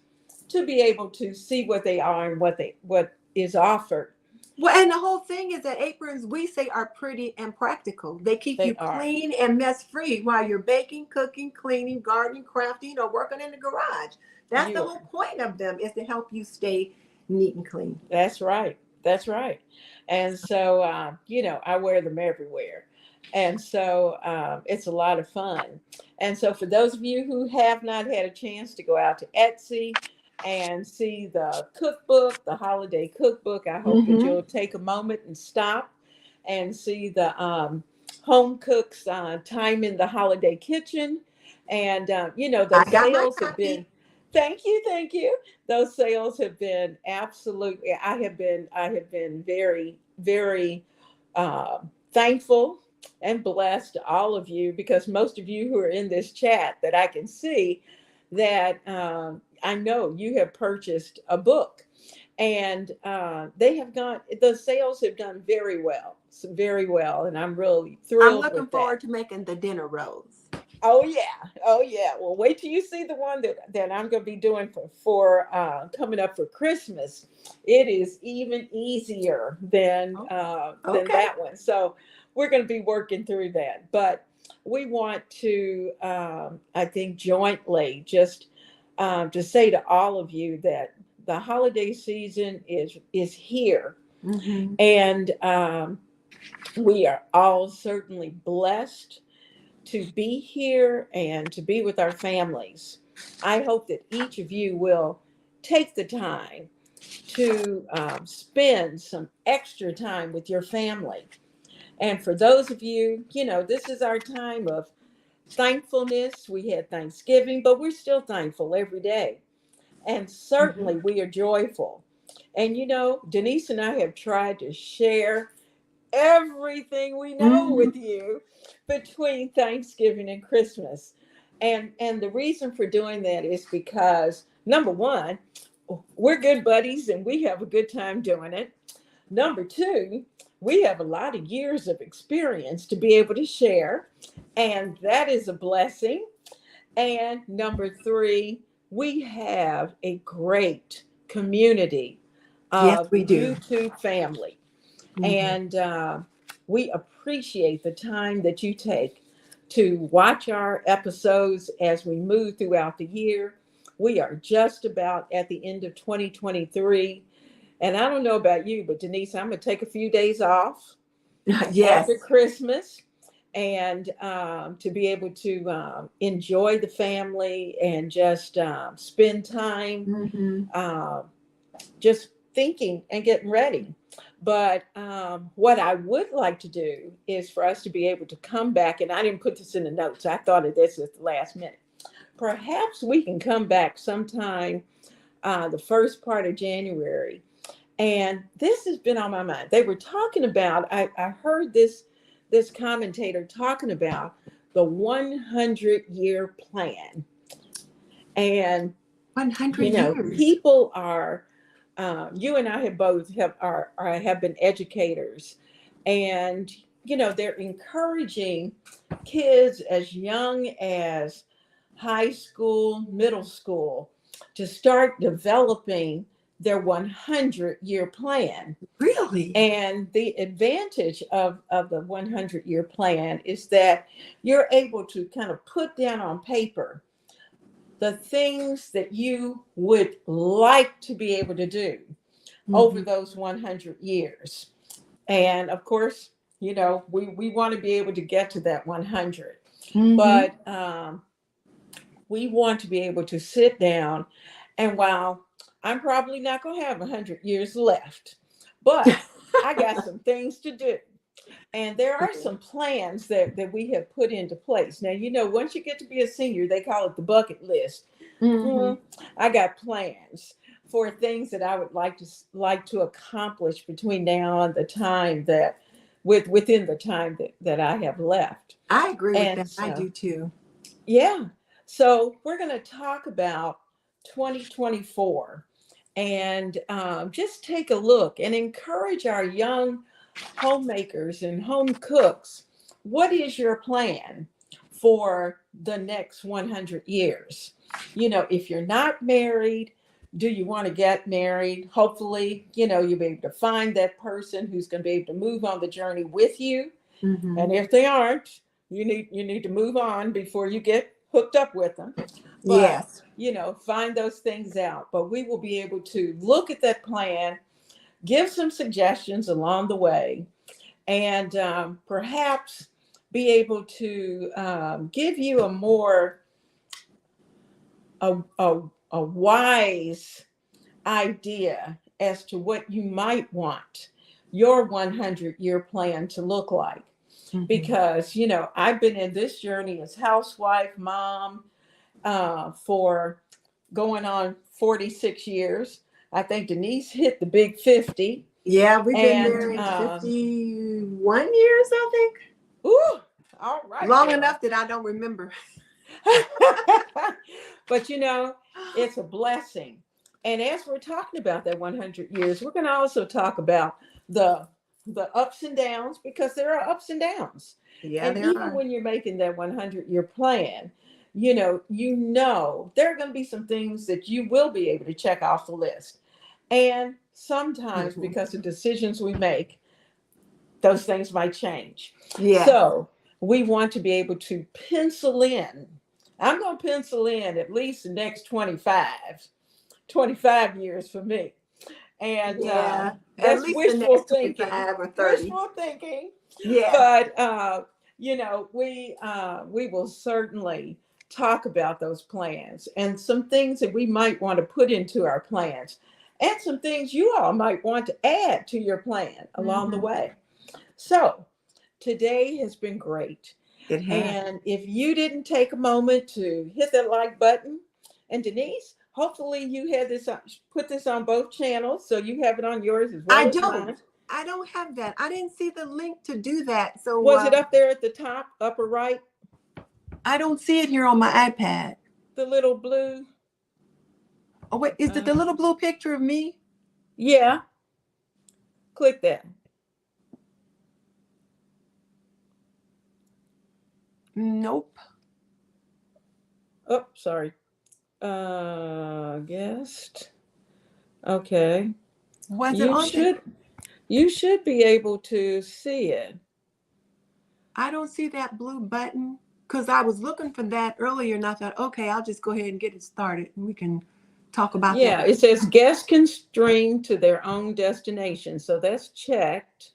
Speaker 1: to be able to see what they are and what is offered.
Speaker 2: Well, and the whole thing is that aprons, we say, are pretty and practical. They keep
Speaker 1: They
Speaker 2: you
Speaker 1: are.
Speaker 2: clean and mess free while you're baking, cooking, cleaning, gardening, crafting, or working in the garage. That's the
Speaker 1: You
Speaker 2: whole point of them, is to help you stay neat and clean.
Speaker 1: That's right. That's right. And so, I wear them everywhere. And so it's a lot of fun. And so, for those of you who have not had a chance to go out to Etsy and see the cookbook, the holiday cookbook, I hope that
Speaker 2: Mm-hmm.
Speaker 1: you'll take a moment and stop and see the home cooks time in the holiday kitchen. And,
Speaker 2: I
Speaker 1: those
Speaker 2: got my
Speaker 1: sales have been,
Speaker 2: copy.
Speaker 1: thank you. Those sales have been absolutely, I have been very, very thankful and blessed to all of you, because most of you who are in this chat that I can see that I know you have purchased a book. And the sales have done very well, very well. And I'm really
Speaker 2: I'm
Speaker 1: thrilled
Speaker 2: looking
Speaker 1: with that.
Speaker 2: forward to making the dinner rolls.
Speaker 1: Oh yeah, oh yeah. Well, wait till you see the one that I'm going to be doing for coming up for Christmas. It is even easier than
Speaker 2: Okay.
Speaker 1: that one. So we're going to be working through that. But we want to, I think, jointly just to say to all of you that the holiday season is here,
Speaker 2: Mm-hmm.
Speaker 1: and we are all certainly blessed to be here and to be with our families. I hope that each of you will take the time to spend some extra time with your family. And for those of you, this is our time of thankfulness. We had Thanksgiving, but we're still thankful every day. And certainly we are joyful. And Denise and I have tried to share everything we know
Speaker 2: Mm-hmm.
Speaker 1: with you between Thanksgiving and Christmas. And the reason for doing that is because number one, we're good buddies and we have a good time doing it. Number two, we have a lot of years of experience to be able to share, and that is a blessing. And number three, we have a great community
Speaker 2: Yes,
Speaker 1: of
Speaker 2: we do.
Speaker 1: YouTube family.
Speaker 2: Mm-hmm.
Speaker 1: And we appreciate the time that you take to watch our episodes as we move throughout the year. We are just about at the end of 2023. And I don't know about you, but Denise, I'm going to take a few days off after
Speaker 2: Yes.
Speaker 1: Christmas and to be able to enjoy the family and just spend time
Speaker 2: Mm-hmm.
Speaker 1: just thinking and getting ready. But what I would like to do is for us to be able to come back, and I didn't put this in the notes. I thought of this at the last minute. Perhaps we can come back sometime the first part of January. And this has been on my mind. They were talking about, I heard this commentator talking about the 100-year plan. And
Speaker 2: 100 years.
Speaker 1: people are you and I have both have been educators, and they're encouraging kids as young as high school, middle school to start developing their 100-year plan.
Speaker 2: Really?
Speaker 1: And the advantage of the 100-year plan is that you're able to kind of put down on paper the things that you would like to be able to do over
Speaker 2: Mm-hmm.
Speaker 1: those 100 years. And of course, we want to be able to get to that 100.
Speaker 2: Mm-hmm.
Speaker 1: But we want to be able to sit down. And while I'm probably not going to have 100 years left, but I got some things to do. And there are some plans that we have put into place. Now, once you get to be a senior, they call it the bucket list.
Speaker 2: Mm-hmm.
Speaker 1: I got plans for things that I would like to accomplish between now and the time within the time that I have left.
Speaker 2: I agree with
Speaker 1: And
Speaker 2: that. I
Speaker 1: so,
Speaker 2: do too.
Speaker 1: yeah. So we're going to talk about 2024 and just take a look and encourage our young homemakers and home cooks. What is your plan for the next 100 years? If you're not married, do you want to get married? Hopefully, you'll be able to find that person who's going to be able to move on the journey with you.
Speaker 2: Mm-hmm.
Speaker 1: And if they aren't, you need to move on before you get hooked up with them. But,
Speaker 2: Yes.
Speaker 1: find those things out. But we will be able to look at that plan, give some suggestions along the way, and perhaps be able to give you a wise idea as to what you might want your 100-year plan to look like.
Speaker 2: Mm-hmm.
Speaker 1: Because I've been in this journey as housewife, mom, for going on 46 years. I think Denise hit the big 50.
Speaker 2: Yeah, we've been
Speaker 1: And
Speaker 2: married 51 years, I think.
Speaker 1: ooh, all right.
Speaker 2: Long
Speaker 1: girl.
Speaker 2: enough that I don't remember.
Speaker 1: But it's a blessing. And as we're talking about that 100 years, we're going to also talk about the ups and downs, because there are ups and downs.
Speaker 2: Yeah,
Speaker 1: And
Speaker 2: there
Speaker 1: even
Speaker 2: are.
Speaker 1: when you're making that 100-year plan, there are going to be some things that you will be able to check off the list. And sometimes,
Speaker 2: Mhm.
Speaker 1: because of decisions we make, those things might change.
Speaker 2: Yeah.
Speaker 1: So we want to be able to pencil in. I'm going to pencil in at least the next 25 years for me. And
Speaker 2: Yeah. At
Speaker 1: that's
Speaker 2: least the
Speaker 1: wishful
Speaker 2: next
Speaker 1: thinking.
Speaker 2: 25 or 30.
Speaker 1: Wishful thinking.
Speaker 2: Yeah.
Speaker 1: But we will certainly talk about those plans and some things that we might want to put into our plans, and some things you all might want to add to your plan along the
Speaker 2: Mhm.
Speaker 1: way. So today has been great.
Speaker 2: It has.
Speaker 1: And if you didn't take a moment to hit that like button, and Denise, hopefully you had this put this on both channels, so you have it on yours as well
Speaker 2: I
Speaker 1: as
Speaker 2: don't.
Speaker 1: mine.
Speaker 2: I don't have that. I didn't see the link to do that. So
Speaker 1: Was it up there at the top, upper right,
Speaker 2: I don't see it here on my iPad.
Speaker 1: the little blue?
Speaker 2: Oh, wait, is it the little blue picture of me?
Speaker 1: Yeah, click that.
Speaker 2: Nope.
Speaker 1: Oh, sorry. Guest. Okay.
Speaker 2: Was it
Speaker 1: You
Speaker 2: on there?
Speaker 1: should be able to see it.
Speaker 2: I don't see that blue button because I was looking for that earlier and I thought, okay, I'll just go ahead and get it started and we can talk about
Speaker 1: Yeah,
Speaker 2: that.
Speaker 1: it says guests can stream to their own destination. So that's checked.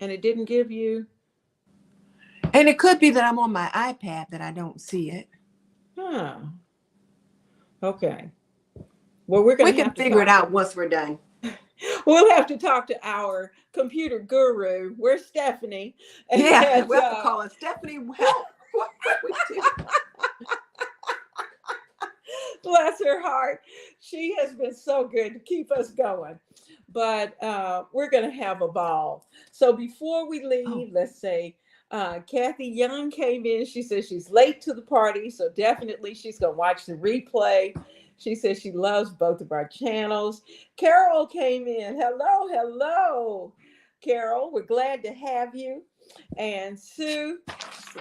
Speaker 2: And
Speaker 1: it didn't give you.
Speaker 2: it could be that I'm on my iPad that I don't see it.
Speaker 1: Huh. Okay. Well, we
Speaker 2: can figure it out once we're done.
Speaker 1: We'll have to talk to our computer guru. Where's Stephanie?
Speaker 2: Yeah, we'll have to call her. Stephanie, help. What we do?
Speaker 1: Bless her heart. She has been so good to keep us going. But we're going to have a ball. So before we leave, let's say Kathy Young came in. She says she's late to the party, so definitely she's going to watch the replay. She says she loves both of our channels. Carol came in. Hello, hello, Carol. We're glad to have you. And Sue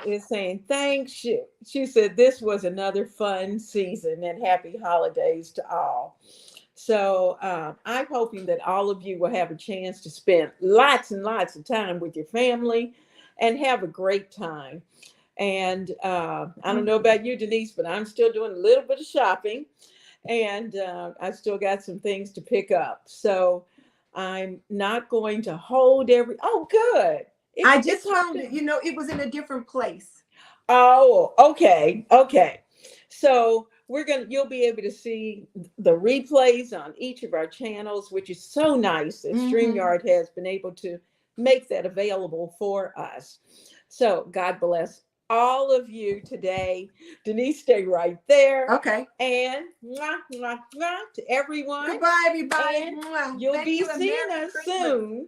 Speaker 1: is saying thanks. She said this was another fun season, and happy holidays to all. So I'm hoping that all of you will have a chance to spend lots and lots of time with your family and have a great time. And I don't know about you, Denise, but I'm still doing a little bit of shopping, and I still got some things to pick up. So I'm not going to hold oh, good.
Speaker 2: I just found it. It was in a different place.
Speaker 1: Oh, okay. Okay. So you'll be able to see the replays on each of our channels, which is so nice that StreamYard has been able to make that available for us. So God bless all of you today. Denise, stay right there.
Speaker 2: Okay.
Speaker 1: And mwah, mwah, mwah, to everyone.
Speaker 2: Goodbye, everybody.
Speaker 1: And you'll be seeing us soon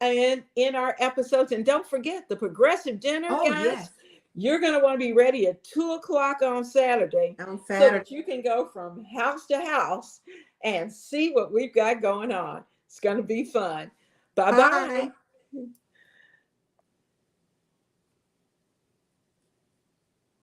Speaker 1: and in our episodes. And don't forget the progressive dinner, guys. Yes. You're going to want to be ready at 2:00 on Saturday. So that you can go from house to house and see what we've got going on. It's going to be fun. Bye-bye. Bye.